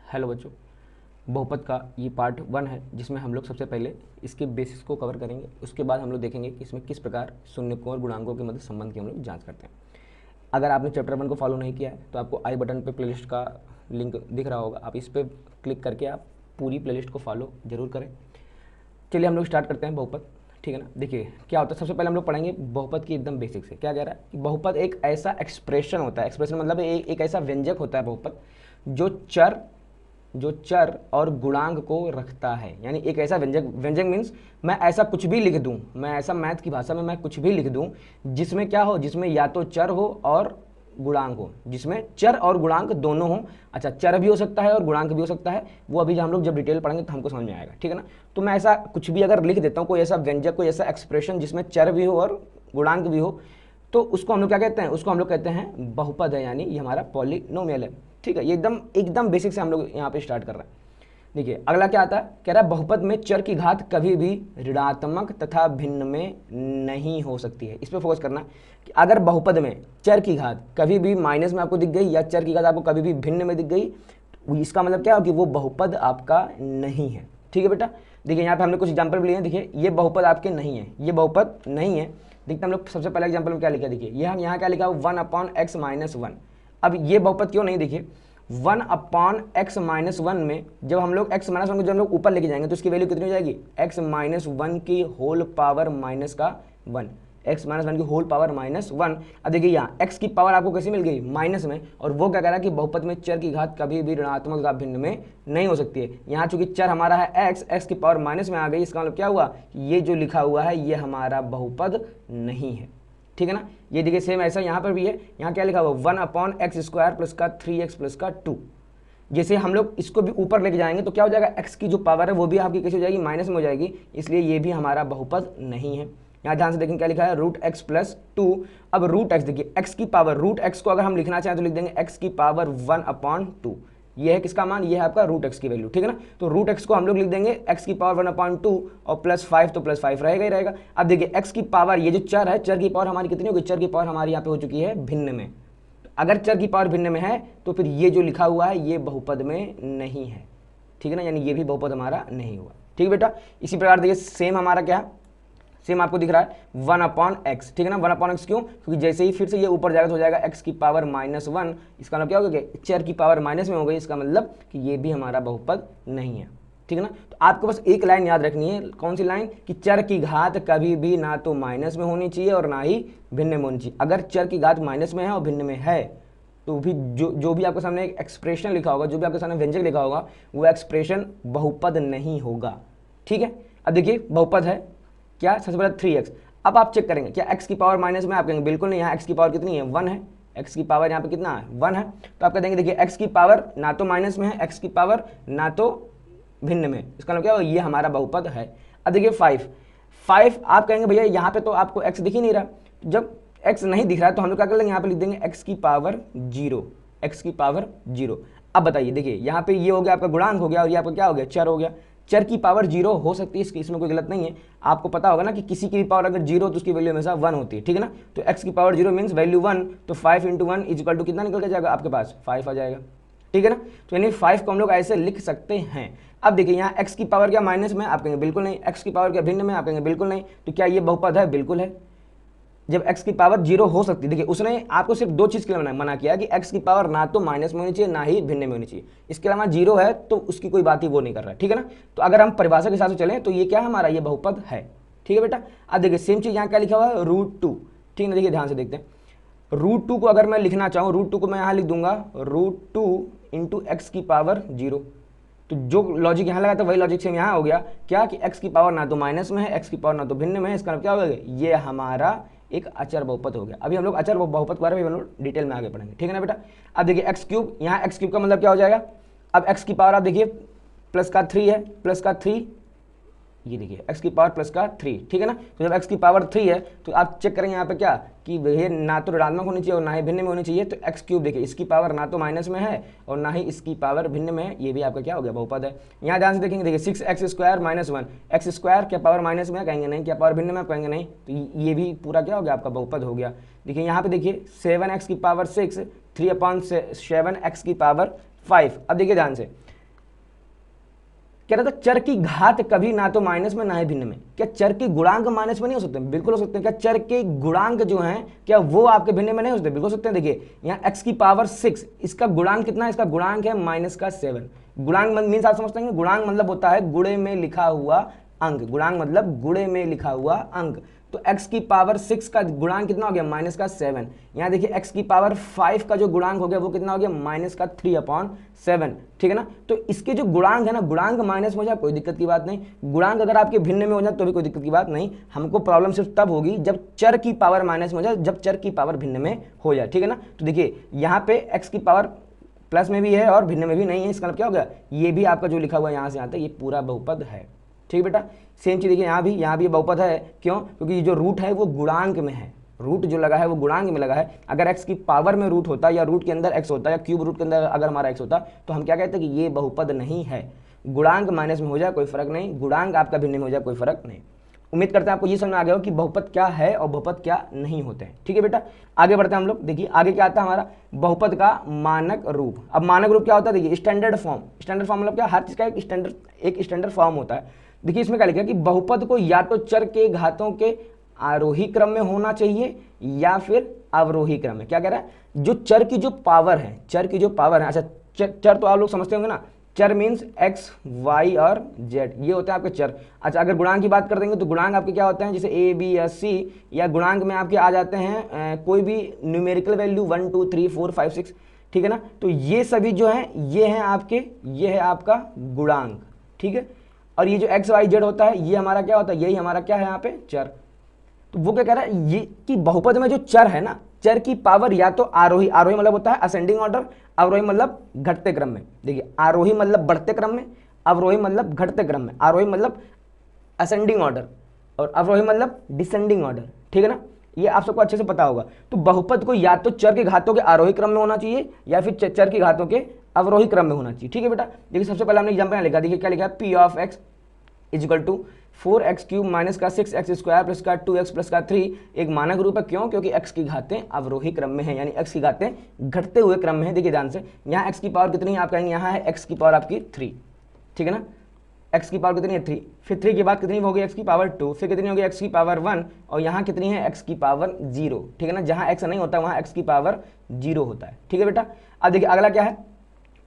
Hello बच्चों, बहुपद का ये पार्ट 1 है जिसमें हम लोग सबसे पहले इसके बेसिस को कवर करेंगे। उसके बाद हम लोग देखेंगे कि इसमें किस प्रकार शून्यकों और गुणांकों के मध्य संबंध की हम लोग जांच करते हैं। अगर आपने चैप्टर 1 को फॉलो नहीं किया है तो आपको आई बटन पे प्लेलिस्ट का लिंक दिख रहा होगा, आप इस पर क्लिक करके आप पूरी प्लेलिस्ट को फॉलो जरूर करें। चलिए हम लोग स्टार्ट करते हैं बहुपद, ठीक है ना। देखिए क्या होता है, सबसे पहले हम लोग पढ़ेंगे बहुपद की एकदम बेसिक से। क्या कह रहा है कि बहुपद एक ऐसा एक्सप्रेशन होता है, एक्सप्रेशन मतलब एक ऐसा व्यंजक होता है बहुपद जो चर और गुणांक को रखता है। यानी एक ऐसा व्यंजक मीन्स मैं ऐसा कुछ भी लिख दूं, मैं ऐसा मैथ की भाषा में मैं कुछ भी लिख दूं जिसमें क्या हो, जिसमें या तो चर हो और गुणांक हो, जिसमें चर और गुणांक दोनों हो। अच्छा, चर भी हो सकता है और गुणांक भी हो सकता है, वो अभी हम लोग जब डिटेल पढ़ेंगे तो हमको समझ में आएगा, ठीक है ना। तो मैं ऐसा कुछ भी अगर लिख देता हूँ, कोई ऐसा व्यंजक, कोई ऐसा एक्सप्रेशन जिसमें चर भी हो और गुणांक भी हो, तो उसको हम लोग क्या कहते हैं, उसको हम लोग कहते हैं बहुपद है, यानी ये हमारा पॉलिनोमियल है, ठीक है। ये एकदम बेसिक से हम लोग यहाँ पे स्टार्ट कर रहे हैं। देखिए अगला क्या आता है, कह रहा है बहुपद में चर की घात कभी भी ऋणात्मक तथा भिन्न में नहीं हो सकती है। इस पर फोकस करना कि अगर बहुपद में चर की घात कभी भी माइनस में आपको दिख गई या चर की घात आपको कभी भी भिन्न में दिख गई, इसका मतलब क्या हो कि वो बहुपद आपका नहीं है, ठीक है बेटा। देखिए यहाँ पे हमने कुछ एग्जाम्पल भी लिए हैं। देखिए ये बहुपद आपके नहीं है, ये बहुपद नहीं है। देखते हम लोग सबसे पहले एग्जाम्पल में क्या लिखा, देखिए यहाँ क्या लिखा है 1/x-1। अब ये बहुपद क्यों नहीं, देखिए 1/x-1 में जब हम लोग x-1 को जब हम लोग ऊपर लेके जाएंगे तो इसकी वैल्यू कितनी हो जाएगी, x-1 की होल पावर माइनस का 1, x-1 की होल पावर -1। अब देखिए यहाँ x की पावर आपको कैसी मिल गई, माइनस में, और वो क्या कह रहा है कि बहुपद में चर की घात कभी भी ऋणात्मक तथा भिन्न में नहीं हो सकती है। यहाँ चूंकि चर हमारा है x की पावर माइनस में आ गई, इसका मतलब क्या हुआ, ये जो लिखा हुआ है ये हमारा बहुपद नहीं है, ठीक है ना। ये देखिए सेम ऐसा यहाँ पर भी है, यहाँ क्या लिखा हुआ 1/x² प्लस का 3x प्लस का 2। जैसे हम लोग इसको भी ऊपर लेके जाएंगे तो क्या हो जाएगा, x की जो पावर है वो भी आपकी कैसे हो जाएगी, माइनस में हो जाएगी, इसलिए ये भी हमारा बहुपद नहीं है। यहाँ ध्यान से देखें क्या लिखा है √x + 2। अब √x देखिए x की पावर, √x को अगर हम लिखना चाहें तो लिख देंगे x की पावर 1/2। ये है किसका मान, ये है आपका √x की वैल्यू, ठीक है ना। तो √x को हम लोग लिख देंगे x की पावर 1/2 और +5, तो +5 रहेगा ही रहेगा। अब देखिए x की पावर, ये जो चर है, चर की पावर हमारी कितनी होगी, चर की पावर हमारी यहाँ पे हो चुकी है भिन्न में। अगर चर की पावर भिन्न में है तो फिर ये जो लिखा हुआ है ये बहुपद में नहीं है, ठीक है ना, यानी ये भी बहुपद हमारा नहीं हुआ, ठीक है बेटा। इसी प्रकार देखिए सेम हमारा क्या, सेम आपको दिख रहा है 1/x, ठीक है ना। 1/x क्यों, क्योंकि जैसे ही फिर से ये ऊपर जाएगा तो हो जाएगा x की पावर -1। इसका मतलब क्या होगा कि चर की पावर माइनस में हो गई, इसका मतलब कि ये भी हमारा बहुपद नहीं है, ठीक है ना। तो आपको बस एक लाइन याद रखनी है, कौन सी लाइन, कि चर की घात कभी भी ना तो माइनस में होनी चाहिए और ना ही भिन्न में होनी चाहिए। अगर चर की घात माइनस में है और भिन्न में है तो भी जो भी आपके सामने एक एक्सप्रेशन लिखा होगा, जो भी आपके सामने व्यंजक लिखा होगा, वो एक्सप्रेशन बहुपद नहीं होगा, ठीक है। अब देखिए बहुपद है क्या, सबसे पहले 3x। अब आप चेक करेंगे क्या x की पावर माइनस में, आप कहेंगे बिल्कुल नहीं, यहाँ x की पावर कितनी है, 1 है, x की पावर यहाँ पे कितना है, 1 है। तो आप कह देंगे देखिए x की पावर ना तो माइनस में है, x की पावर ना तो भिन्न में, इसका मतलब क्या हो, ये हमारा बहुपद है। अब देखिए 5 आप कहेंगे भैया यहाँ पे तो आपको x दिख ही नहीं रहा। जब x नहीं दिख रहा है तो हम लोग क्या कर लेंगे, यहाँ पे लिख देंगे x की पावर 0, x की पावर 0। अब बताइए देखिए यहाँ पे ये हो गया आपका गुणांक हो गया और ये आपका क्या हो गया, चर हो गया। चर की पावर 0 हो सकती है, इसमें कोई गलत नहीं है। आपको पता होगा ना कि किसी की भी पावर अगर 0 तो उसकी वैल्यू हमेशा 1 होती है, ठीक है ना। तो x की पावर 0 मीन्स वैल्यू 1, तो 5 × 1 = कितना निकल के जाएगा आपके पास, 5 आ जाएगा, ठीक है ना। तो यानी 5 को हम लोग ऐसे लिख सकते हैं। अब देखिए यहाँ x की पावर क्या माइनस में, आप कहेंगे बिल्कुल नहीं। x की पावर क्या भिन्न में, आप कहेंगे बिल्कुल नहीं। तो क्या ये बहुपद है, बिल्कुल है। जब x की पावर 0 हो सकती है, देखिए उसने आपको सिर्फ 2 चीज़ के लिए मना किया कि x की पावर ना तो माइनस में होनी चाहिए ना ही भिन्न में होनी चाहिए। इसके अलावा 0 है तो उसकी कोई बात ही वो नहीं कर रहा है, ठीक है ना। तो अगर हम परिभाषा के हिसाब से चलें तो ये क्या है हमारा, ये बहुपद है, ठीक है बेटा। अब देखिए सेम चीज़ यहाँ क्या लिखा हुआ है √2, ठीक है ना। देखिए ध्यान से देखते हैं, √2 को अगर मैं लिखना चाहूँ, √2 को मैं यहाँ लिख दूंगा √2 × x की पावर 0। तो जो लॉजिक यहाँ लगा था वही लॉजिक से यहाँ हो गया क्या, कि x की पावर ना तो माइनस में है, x की पावर ना तो भिन्न में है, इसका मतलब क्या होगा, ये हमारा एक अचर बहुपद हो गया। अभी हम लोग अचर बहुपद के बारे में हम लोग डिटेल में आगे पढ़ेंगे, ठीक है ना बेटा। अब देखिए x3, यहाँ x3 का मतलब क्या हो जाएगा, अब x की पावर आप देखिए प्लस का 3 है, प्लस का 3, ये देखिए x की पावर प्लस का 3, ठीक है ना। तो जब x की पावर 3 है तो आप चेक करेंगे यहाँ पे क्या, कि ये ना तो ऋणात्मक होनी चाहिए और ना ही भिन्न में होनी चाहिए। तो x3 देखिए इसकी पावर ना तो माइनस में है और ना ही इसकी पावर भिन्न में है, ये भी आपका क्या हो गया, बहुपद है। यहाँ ध्यान से देखेंगे, देखिए 6x² - 1, x² क्या पावर माइनस में है, कहेंगे नहीं, क्या पावर भिन्न में, कहेंगे नहीं, तो ये भी पूरा क्या हो गया, आपका बहुपद हो गया। देखिए यहाँ पे देखिए 7x की पावर 6, 3/7 x की पावर 5। अब देखिए ध्यान से कह रहा था चर की घात कभी ना तो माइनस में ना ही भिन्न में। क्या चर के गुणांक माइनस में नहीं हो सकते? बिल्कुल हो सकते हैं। क्या चर के गुणांक जो हैं क्या वो आपके भिन्न में नहीं हो सकते? बिल्कुल हो सकते हैं। देखिए यहाँ x की पावर 6, इसका गुणांक कितना है? इसका गुणांक है -7। गुणांक मीन्स आप समझते हैं, गुणांक मतलब होता है गुणे में लिखा हुआ अंक। गुणांक मतलब गुणे में लिखा हुआ अंक। तो x की पावर 6 का गुणांक कितना हो गया? -7। यहाँ देखिए x की पावर 5 का जो गुणांक हो गया वो कितना हो गया? -3/7। ठीक है ना। तो इसके जो गुणांक है ना, गुणांक माइनस में हो जाए कोई दिक्कत की बात नहीं, गुणांक अगर आपके भिन्न में हो जाए तो भी कोई दिक्कत की बात नहीं। हमको प्रॉब्लम सिर्फ तब होगी जब चर की पावर माइनस में हो जाए, जब चर की पावर भिन्न में हो जाए। ठीक है ना। तो देखिए यहाँ पे x की पावर प्लस में भी है और भिन्न में भी नहीं है, इसका मतलब क्या हो गया? ये भी आपका जो लिखा हुआ है यहाँ से यहाँ तक ये पूरा बहुपद है। ठीक है बेटा। सेम चीज देखिए यहाँ भी बहुपद है। क्यों? क्योंकि जो रूट है वो गुणांक में है, रूट जो लगा है वो गुणांक में लगा है। अगर x की पावर में रूट होता या रूट के अंदर x होता या क्यूब रूट के अंदर अगर हमारा x होता तो हम क्या कहते हैं कि ये बहुपद नहीं है। गुणांक माइनस में हो जाए कोई फर्क नहीं, गुणांक आपका भिन्न में हो जाए कोई फर्क नहीं। उम्मीद करते हैं आपको ये समझ में आ गया हो कि बहुपद क्या है और बहुपद क्या नहीं होते हैं। ठीक है बेटा, आगे बढ़ते हैं हम लोग। देखिए आगे क्या आता है हमारा? बहुपद का मानक रूप। अब मानक रूप क्या होता है? देखिए स्टैंडर्ड फॉर्म। स्टैंडर्ड फॉर्म मतलब क्या? हर चीज का एक स्टैंडर्ड फॉर्म होता है। देखिए इसमें क्या लिखा है कि बहुपद को या तो चर के घातों के आरोही क्रम में होना चाहिए या फिर अवरोही क्रम में। क्या कह रहा है? जो चर की जो पावर है, चर की जो पावर है, अच्छा चर तो आप लोग समझते होंगे ना, चर मीन्स x, y और z, ये होते हैं आपके चर। अच्छा अगर गुणांक की बात कर देंगे तो गुणांक आपके क्या होते हैं? जैसे a, b या c, या गुणांक में आपके आ जाते हैं कोई भी न्यूमेरिकल वैल्यू 1 2 3 4 5 6। ठीक है ना। तो ये सभी जो है ये हैं आपके, ये है आपका गुणांक। ठीक है। और ये जो x, y, z होता है ये हमारा क्या होता है? यही हमारा क्या है यहाँ पे? चर। तो वो क्या कह रहा है? ये कि बहुपद में जो चर है ना, चर की पावर या तो आरोही, आरोही मतलब होता है असेंडिंग ऑर्डर, अवरोही मतलब घटते क्रम में। देखिए आरोही मतलब बढ़ते क्रम में, अवरोही मतलब घटते क्रम में। आरोही मतलब असेंडिंग ऑर्डर और अवरोही मतलब डिसेंडिंग ऑर्डर। ठीक है ना। ये आप सबको अच्छे से पता होगा। तो बहुपद को या तो चर के घातों के आरोही क्रम में होना चाहिए या फिर चर के घातों के अवरोही क्रम में होना चाहिए। ठीक है बेटा। देखिए सबसे पहले हमने एग्जाम्पल लिखा। देखिए क्या लिखा है? p of x is equal to 4x³ minus का 6x² प्लस का 2x प्लस का 3 एक मानक रूप है। क्यों? क्योंकि x की घातें अवरोही क्रम में है, यानी x की घातें घटते हुए क्रम में है। देखिए ध्यान से, यहाँ x की पावर कितनी है? आप कहेंगे यहाँ है x की पावर आपकी 3। ठीक है ना। x की पावर कितनी है? 3। फिर 3 के बाद कितनी होगी? x की पावर 2। फिर कितनी होगी? x की पावर 1। और यहाँ कितनी है? x की पावर 0। ठीक है ना। जहाँ x नहीं होता वहाँ x की पावर 0 होता है। ठीक है बेटा। अब देखिए अगला क्या है?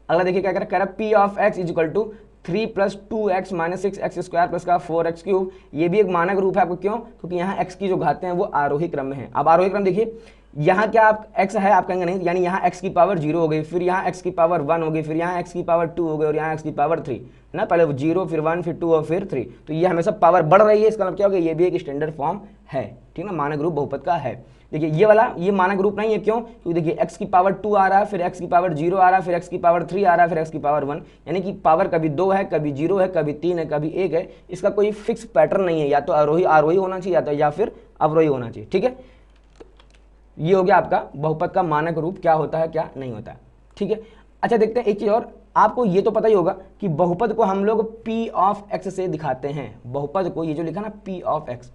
अगला देखिए क्या कह रहा है? p of x is equal to 3 + 2x minus 6x² plus का 4x³। ये भी एक मानक रूप है आपको। क्यों? क्योंकि यहाँ x की जो घातें हैं वो आरोही क्रम में है। अब आरोही क्रम देखिए, यहाँ क्या आप x है? आप कहेंगे नहीं, यानी यहाँ x की पावर 0 हो गई, फिर यहाँ x की पावर 1 हो गई, फिर यहाँ x की पावर 2 हो गई और यहाँ x की पावर 3 ना। पहले 0 फिर 1 फिर 2 और फिर 3। तो ये हमेशा पावर बढ़ रही है। इसका मतलब क्या हो गया? ये भी एक स्टैंडर्ड फॉर्म है। ठीक है ना। मानक रूप बहुपद का है। देखिए ये वाला ये मानक रूप नहीं है। क्यों? क्योंकि देखिए x की पावर 2 आ रहा है, फिर x की पावर 0 आ रहा है, फिर x की पावर 3 आ रहा है, फिर x की पावर 1, यानी कि पावर कभी 2 है, कभी 0 है, कभी 3 है, कभी 1 है। इसका कोई फिक्स पैटर्न नहीं है, या तो आरोही आरोही होना चाहिए या फिर अवरोही होना चाहिए। ठीक है। ये हो गया आपका बहुपद का मानक रूप, क्या होता है क्या नहीं होता है। ठीक है। अच्छा देखते हैं एक चीज और, आपको ये तो पता ही होगा कि बहुपद को हम लोग p ऑफ x से दिखाते हैं। बहुपद को ये जो लिखा ना p ऑफ x,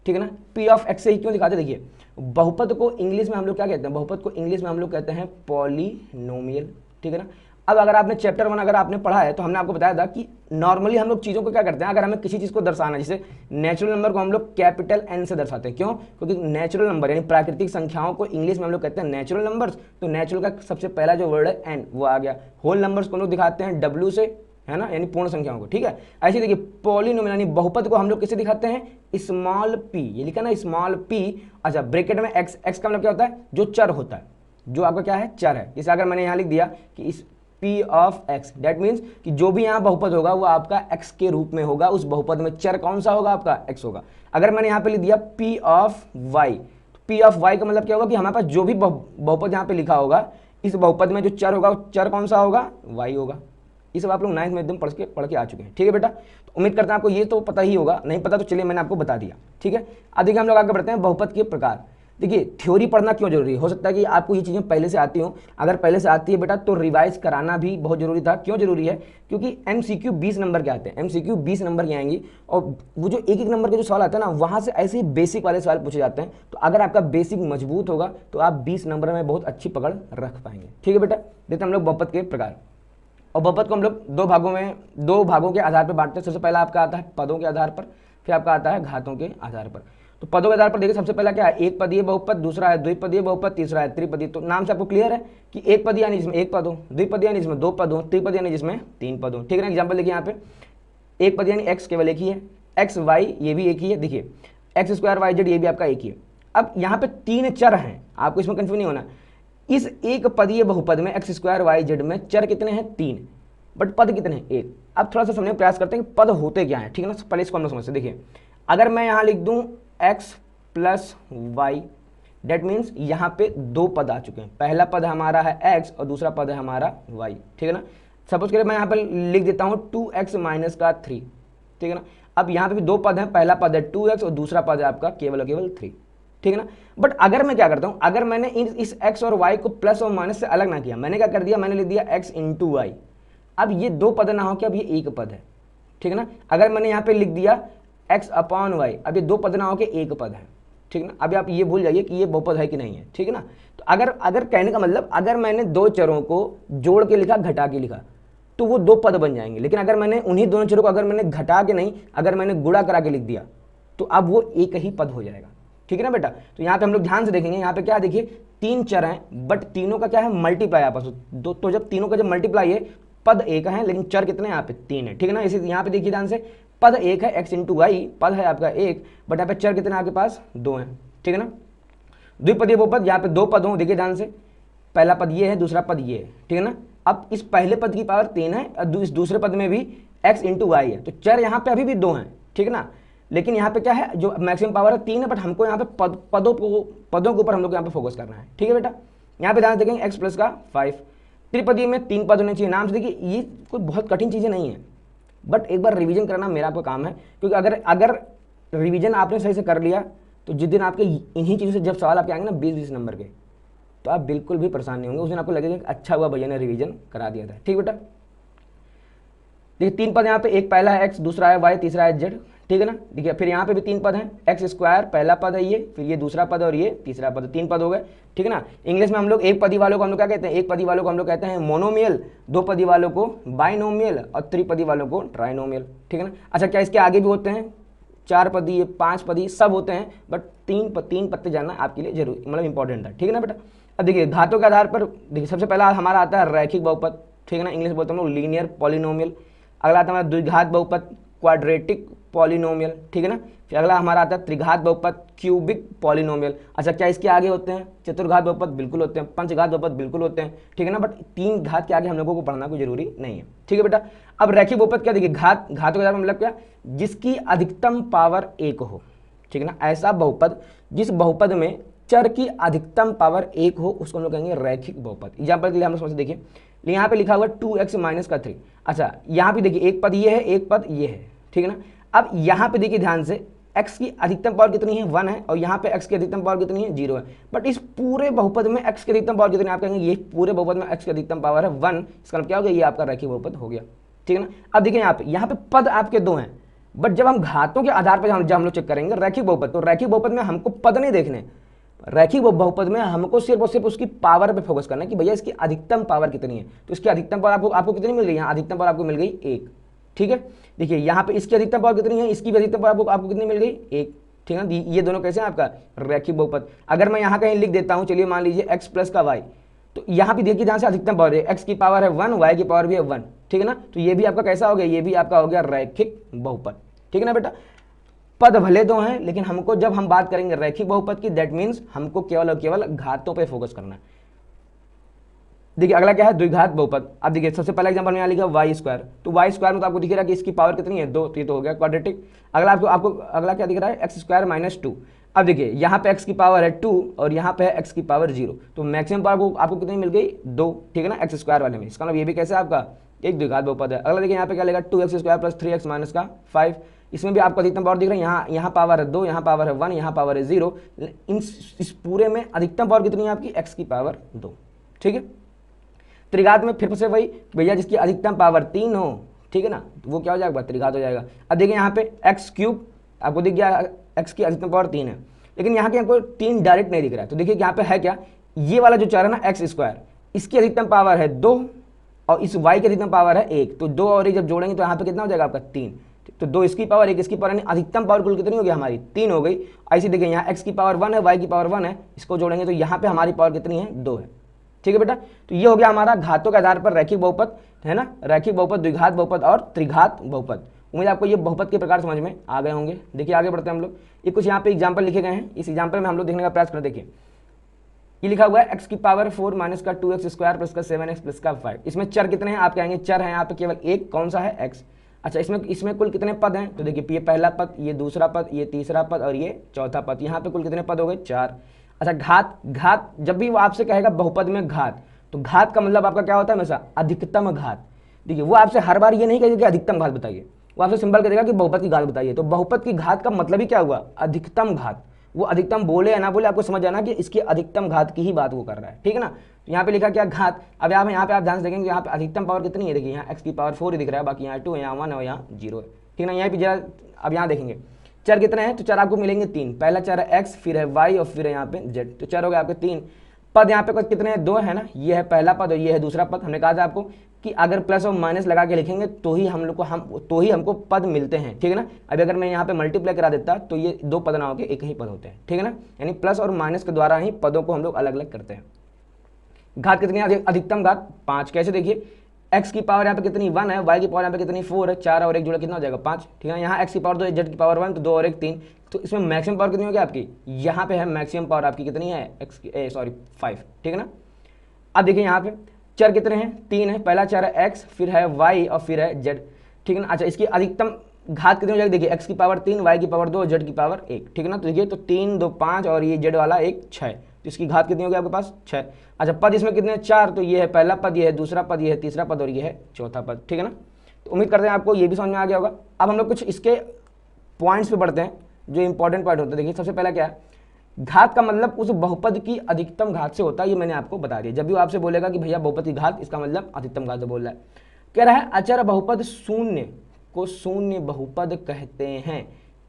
ठीक है ना, p ऑफ x से ही क्यों दिखाते हैं? देखिए बहुपद को इंग्लिश में हम लोग क्या कहते हैं? बहुपद को इंग्लिश में हम लोग कहते हैं पॉलिनोमियल। ठीक है ना। अब अगर आपने चैप्टर 1 अगर आपने पढ़ा है तो हमने आपको बताया था कि नॉर्मली हम लोग चीज़ों को क्या करते हैं, अगर हमें किसी चीज़ को दर्शाना है, जैसे नेचुरल नंबर को हम लोग कैपिटल N से दर्शाते हैं। क्यों? क्योंकि नेचुरल नंबर यानी प्राकृतिक संख्याओं को इंग्लिश में हम लोग कहते हैं नेचुरल नंबर्स। तो नेचुरल का सबसे पहला जो वर्ड है N वो आ गया। होल नंबर्स को लोग दिखाते हैं W से, है ना, यानी पूर्ण संख्याओं को। ठीक है। ऐसे देखिए पॉलिनोमियल यानी बहुपद को हम लोग किसे दिखाते हैं? Small p। ये लिखा ना स्मॉल p। अच्छा ब्रैकेट में x, x का मतलब क्या होता है? जो चर होता है, जो आपका क्या है? चर है। जैसे अगर मैंने यहाँ लिख दिया कि इस p of x, that means कि जो भी यहाँ बहुपद होगा वो आपका x के रूप में होगा। उस बहुपद में चर कौन सा होगा? आपका x होगा। अगर मैंने यहाँ पे लिख दिया p ऑफ y, तो p ऑफ y का मतलब क्या होगा कि हमारे पास जो भी बहुपद यहाँ पे लिखा होगा इस बहुपद में जो चर होगा वो चर कौन सा होगा? y होगा। ये सब आप लोग 9th में एकदम पढ़ के आ चुके हैं। ठीक है बेटा। तो उम्मीद करते हैं आपको ये तो पता ही होगा, नहीं पता तो चलिए मैंने आपको बता दिया। ठीक है। अब देखिए हम लोग आगे बढ़ते हैं बहुपद के प्रकार। देखिए थ्योरी पढ़ना क्यों जरूरी है? हो सकता है कि आपको ये चीज़ें पहले से आती हो। अगर पहले से आती है बेटा तो रिवाइज कराना भी बहुत जरूरी था। क्यों जरूरी है? क्योंकि MCQ 20 नंबर के आते हैं। MCQ 20 नंबर की आएंगी और वो जो एक नंबर के जो सवाल आते हैं ना वहाँ से ऐसे ही बेसिक वाले सवाल पूछे जाते हैं। तो अगर आपका बेसिक मजबूत होगा तो आप 20 नंबर में बहुत अच्छी पकड़ रख पाएंगे। ठीक है बेटा। देखते हैं हम लोग बहुपद के प्रकार। और बहुपद को हम लोग दो भागों के आधार पर बांटते हैं। सबसे पहला आपका आता है पदों के आधार पर, फिर आपका आता है घातों के आधार पर। तो पदों के आधार पर देखिए सबसे पहला क्या है, एक पदीय बहुपद, दूसरा है द्विपदीय बहुपद, तीसरा है त्रिपदीय। तो नाम से आपको क्लियर है कि एक पद यानी जिसमें एक पद हो, द्विपद यानी जिसमें दो पद हो, त्रिपद यानी जिसमें तीन पद हो। ठीक है ना। एग्जाम्पल देखिए यहाँ पे एक पद यानी एक्स केवल एक ही है, एक्स वाई ये भी एक ही है, देखिए एक्स स्क्वायर वाई जेड ये भी आपका एक ही है। अब यहाँ पे तीन चर हैं, आपको इसमें कंफ्यूज नहीं होना। इस एक पदीय बहुपद में एक्स स्क्वायर वाई जेड में चर कितने हैं, तीन, बट पद कितने हैं, एक। अब थोड़ा सा समझने का प्रयास करते हैं कि पद होते क्या है। ठीक है ना। पहले इसको हम लोग समझते। देखिए अगर मैं यहाँ लिख दूँ x plus y, that means यहाँ पे दो पद आ चुके हैं। पहला पद हमारा है एक्स और दूसरा पद है हमारा वाई। ठीक है ना। सपोज करिए मैं यहाँ पर लिख देता हूँ 2x माइनस का 3। ठीक है ना। अब यहाँ पे भी दो पद हैं, पहला पद है 2x और दूसरा पद है आपका केवल 3। ठीक है ना। बट अगर मैं क्या करता हूँ, अगर मैंने इस x और y को प्लस और माइनस से अलग ना किया, मैंने क्या कर दिया, मैंने लिख दिया x इंटू वाई। अब ये दो पद ना हो कि अब ये एक पद है। ठीक है ना। अगर मैंने यहाँ पे लिख दिया x अपॉन वाई, अब ये दो पद ना हो कि एक पद है। ठीक है ना। अभी आप ये भूल जाइए कि ये बहुपद है कि नहीं है। ठीक है ना। तो अगर कहने का मतलब अगर मैंने दो चरों को जोड़ के लिखा, घटा के लिखा, तो वो दो पद बन जाएंगे। लेकिन अगर मैंने उन्हीं दोनों चरों को अगर मैंने घटा के नहीं, अगर मैंने गुणा करा के लिख दिया, तो अब वो एक ही पद हो जाएगा। ठीक है ना बेटा। तो यहाँ पे हम लोग ध्यान से देखेंगे, यहाँ पे क्या देखिए तीन चर हैं, बट तीनों का क्या है, मल्टीप्लाई आपस में। तो जब तीनों का जब मल्टीप्लाई है, पद एक है लेकिन चर कितने हैं यहाँ पे, तीन है। ठीक है ना। इसी यहाँ पे देखिए ध्यान से, पद एक है एक्स इंटू वाई, पद है आपका एक, बट यहाँ पे चर कितने आपके पास, दो हैं। ठीक है ना। द्विपदीय बहुपद, यहाँ पे दो पद हों, देखिए ध्यान से, पहला पद ये है, दूसरा पद ये है। ठीक है ना। अब इस पहले पद की पावर 3 है और इस दूसरे पद में भी x इंटू वाई है, तो चर यहाँ पे अभी भी दो हैं। ठीक है ना। लेकिन यहाँ पे क्या है, जो मैक्सिमम पावर है 3 है, बट हमको यहाँ पे पदों के ऊपर हम लोग यहाँ पे फोकस करना है। ठीक है बेटा। यहाँ पे ध्यान देखेंगे x प्लस का 5। त्रिपदीय में तीन पद होने चाहिए। नाम से देखिए ये कोई बहुत कठिन चीज़ें नहीं है, बट एक बार रिविजन करना मेरा आपका काम है, क्योंकि अगर रिविजन आपने सही से कर लिया, तो जिस दिन आपके इन्हीं चीज़ों से जब सवाल आपके आएंगे ना 20-20 नंबर के, तो आप बिल्कुल भी परेशान नहीं होंगे। उस दिन आपको लगेगा कि अच्छा हुआ भैया ने रिवीजन करा दिया था। ठीक बेटा। देखिए तीन पद यहाँ पे, एक पहला है x, दूसरा है y, तीसरा है z। ठीक है ना। देखिए फिर यहाँ पे भी तीन पद हैं, एक्स स्क्वायर पहला पद है ये, फिर ये दूसरा पद और ये तीसरा पद, तीन पद हो गए। ठीक है ना। इंग्लिश में हम लोग एक पदी वालों को हम लोग क्या कहते हैं, एक पदी वालों को हम लोग कहते हैं मोनोमियल, दो पदी वालों को बाइनोमियल और त्रिपदी वालों को ट्राइनोमियल। ठीक है ना। अच्छा क्या इसके आगे भी होते हैं, चार पदी, पांच पदी सब होते हैं, बट तीन पत्ते जानना आपके लिए जरूरी, मतलब इंपॉर्टेंट है। ठीक है ना बेटा। अब देखिए धातु के आधार पर, देखिए सबसे पहला हमारा आता है रैखिक बहुपद। ठीक है ना। इंग्लिश बोलते हैं हम लोग लीनियर पॉलिनोमियल। अगला आता है हमारा द्विघात बहुपद, क्वाड्रेटिक पॉलिनोमियल। ठीक है ना। फिर अगला हमारा आता है त्रिघात बहुपद, क्यूबिक पॉलिनोमियल। अच्छा क्या इसके आगे होते हैं, चतुर्घात बहुपद बिल्कुल होते हैं, पंचघात बहुपद बिल्कुल होते हैं। ठीक है ना। बट तीन घात के आगे हम लोगों को पढ़ना कोई जरूरी नहीं है। ठीक है बेटा। अब रैखिक बहुपद क्या, देखिए घातों के आधार पर मतलब क्या, जिसकी अधिकतम पावर एक हो। ठीक है ना। ऐसा बहुपद जिस बहुपद में चर की अधिकतम पावर एक हो, उसको हम लोग कहेंगे रैखिक बहुपद। एग्जाम्पल के लिए हम लोग समझ देखिए, यहाँ पे लिखा हुआ 2x माइनस का 3। अच्छा यहाँ पे देखिए एक पद ये है, एक पद ये है। ठीक है ना। अब यहाँ पे देखिए ध्यान से, x की अधिकतम पावर कितनी है, 1 है, और यहाँ पे x की अधिकतम पावर कितनी है, 0 है। बट इस पूरे बहुपद में x की अधिकतम पावर कितनी है, आप कहेंगे ये पूरे बहुपद में x की अधिकतम पावर है 1, इसका मतलब क्या हो गया, ये आपका रैखिक बहुपद हो गया। ठीक है ना। अब देखिए यहाँ पे पद आपके दो हैं, बट जब हम घातों के आधार पर जब हम लोग चेक करेंगे रैखिक बहुपद, तो रैखिक बहुपद में हमको पद नहीं देखने, रैखिक बहुपद में हमको सिर्फ और सिर्फ उसकी पावर पे फोकस करना है कि भैया इसकी अधिकतम पावर कितनी है। तो इसकी अधिकतम पावर आपको कितनी मिल गई, यहाँ अधिकतम पावर आपको मिल गई 1। ठीक है। देखिए यहाँ पे इसकी अधिकतम पावर कितनी है, इसकी भी अधिकतम पावर आपको कितनी मिल गई, 1। ठीक है ना। ये दोनों कैसे हैं आपका रैखिक बहुपद। अगर मैं यहाँ कहीं लिख देता हूँ, चलिए मान लीजिए x प्लस का y, तो यहाँ पे देखिए ध्यान से अधिकतम पावर है, x की पावर है 1, y की पावर भी है 1। ठीक है ना। तो ये भी आपका कैसा हो गया, ये भी आपका हो गया रैखिक बहुपद। ठीक है ना बेटा। पद भले दो हैं, लेकिन हमको जब हम बात करेंगे रैखिक बहुपद की, दैट मीन्स हमको केवल और केवल घातों पे फोकस करना है। देखिए अगला क्या है, द्विघात बहुपद। अब देखिए सबसे पहला एग्जांपल में यहाँ लिखा वाई स्क्वायर, तो वाई स्क्वायर में तो आपको दिख रहा है कि इसकी पावर कितनी है, 2, तो ये तो हो गया क्वाड्रेटिक। अगला आपको अगला क्या दिख रहा है, एक्स स्क्वायर माइनस 2। अब देखिए यहाँ पे x की पावर है 2 और यहाँ पे है x की पावर 0, तो मैक्सिमम पावर आपको कितनी मिल गई, 2। ठीक है ना, एक्स स्क्वायर वाले में। इसका मतलब ये भी कैसे आपका एक द्विघात बहुपद है। अगला देखिए यहाँ पे क्या लेगा, 2x square plus 3x minus का 5। इसमें भी आपको अधिकतम पावर दिख रहा है, यहाँ पावर है 2, यहाँ पावर है 1, यहाँ पावर है 0। इस पूरे में अधिकतम पावर कितनी है आपकी, x की पावर 2। ठीक है। त्रिघात में फिर से वही भैया, जिसकी अधिकतम पावर 3 हो, ठीक है ना, तो वो क्या हो जाएगा, त्रिघात हो जाएगा। अब देखिए यहाँ पे एक्स क्यूब आपको दिख गया, x की अधिकतम पावर 3 है, लेकिन यहाँ के हमको 3 डायरेक्ट नहीं दिख रहा है। तो देखिए यहाँ पे है क्या, ये वाला जो चर है ना एक्स स्क्वायर, इसकी अधिकतम पावर है 2 और इस y की अधिकतम पावर है 1, तो 2 और 1 जब जोड़ेंगे तो यहाँ पे कितना हो जाएगा आपका 3, तो 2 इसकी पावर 1 इसकी पावर, यानी अधिकतम पावर कुल कितनी हो गई हमारी 3 हो गई। ऐसे देखिए यहाँ x की पावर 1 है, y की पावर 1 है, इसको जोड़ेंगे तो यहाँ पे हमारी पावर कितनी है 2 है। ठीक है बेटा, तो ये हो गया हमारा घातों के आधार पर रैखिक बहुपद, है ना, रैखिक बहुपद, द्विघात बहुपद और त्रिघात बहुपद। उम्मीद आपको ये बहुपद के प्रकार समझ में आ गए होंगे। देखिए आगे बढ़ते हैं हम लोग, ये कुछ यहाँ पे एग्जाम्पल लिखे गए हैं, इस एग्जाम्पल में हम लोग देखने का प्रयास करें। देखिए ये लिखा हुआ है x की पावर 4 माइनस का 2x स्क्वायर प्लस का 7x प्लस का 5। इसमें चर कितने हैं आप कहेंगे, चर हैं यहाँ पे केवल एक, कौन सा है x। अच्छा इसमें कुल कितने पद हैं, तो देखिए ये पहला पद, ये दूसरा पद, ये तीसरा पद और ये चौथा पद, यहाँ पे कुल कितने पद हो गए 4। अच्छा घात, जब भी वो आपसे कहेगा बहुपद में घात, तो घात का मतलब आपका क्या होता है हमेशा अधिकतम घात। देखिए वो आपसे हर बार ये नहीं कहेगा कि अधिकतम घात बताइए, वो आपसे सिंपल कह देगा कि बहुपद की घात बताइए। तो बहुपद की घात का मतलब ही क्या हुआ, अधिकतम घात। वो अधिकतम बोले या ना बोले आपको समझ आना कि इसकी अधिकतम घात की ही बात वो कर रहा है, ठीक है ना। तो यहाँ पे लिखा क्या घात। अब यहाँ पे आप ध्यान से देखेंगे यहाँ पे अधिकतम पावर कितनी है, देखिए यहाँ x की पावर 4 ही दिख रहा है, बाकी यहाँ 2 है, यहाँ 1 है और यहाँ 0 है, ठीक है ना। यहाँ पे जरा अब यहाँ देखेंगे चर कितने हैं, तो चर आपको मिलेंगे 3। पहला चर है x, फिर है y और फिर है यहाँ पे z, तो चर हो गए आपके 3। पद यहाँ पे कितने हैं 2 है ना, ये है पहला पद और ये है दूसरा पद। हमने कहा था आपको कि अगर प्लस और माइनस लगा के लिखेंगे तो ही हमको पद मिलते हैं, ठीक है ना। अभी अगर मैं यहाँ पे मल्टीप्लाई करा देता तो ये 2 पद ना होके एक ही पद होते हैं, ठीक है ना। यानी प्लस और माइनस के द्वारा ही पदों को हम लोग अलग अलग करते हैं। घात कितनी है, अधिकतम घात 5। कैसे, देखिए x की पावर यहाँ पे कितनी 1 है, y की पावर यहाँ पे कितनी 4 है, 4 और 1 जुड़ा कितना हो जाएगा 5, ठीक है। यहाँ x की पावर 2 है, z की पावर 1, तो 2 और 1 3, तो इसमें मैक्सिमम पावर कितनी होगी आपकी, यहाँ पे है मैक्सिमम पावर आपकी कितनी है 5, ठीक है ना। अब देखिए यहाँ पे चर कितने हैं 3 है, पहला चर है x, फिर है y और फिर है z, ठीक है ना। अच्छा इसकी अधिकतम घात कितनी हो जाएगी, देखिए x की पावर 3, y की पावर 2, z की पावर 1, ठीक है ना। तो देखिए तो 3 2 5 और ये z वाला 1 6, तो इसकी घात कितनी होगी आपके पास 6। अच्छा पद इसमें कितने 4, तो ये है पहला पद, ये है दूसरा पद, ये है तीसरा पद और ये है चौथा पद, ठीक है ना। तो उम्मीद करते हैं आपको ये भी समझ में आ गया होगा। अब हम लोग कुछ इसके पॉइंट्स पे बढ़ते हैं जो इंपॉर्टेंट पॉइंट होते हैं। देखिए सबसे पहला क्या है, घात का मतलब उस बहुपद की अधिकतम घात से होता है, ये मैंने आपको बता दिया। जब भी वो आपसे बोलेगा कि भैया बहुपद की घात, इसका मतलब अधिकतम घात से बोल रहा है। कह रहा है अचर बहुपद शून्य को शून्य बहुपद कहते हैं,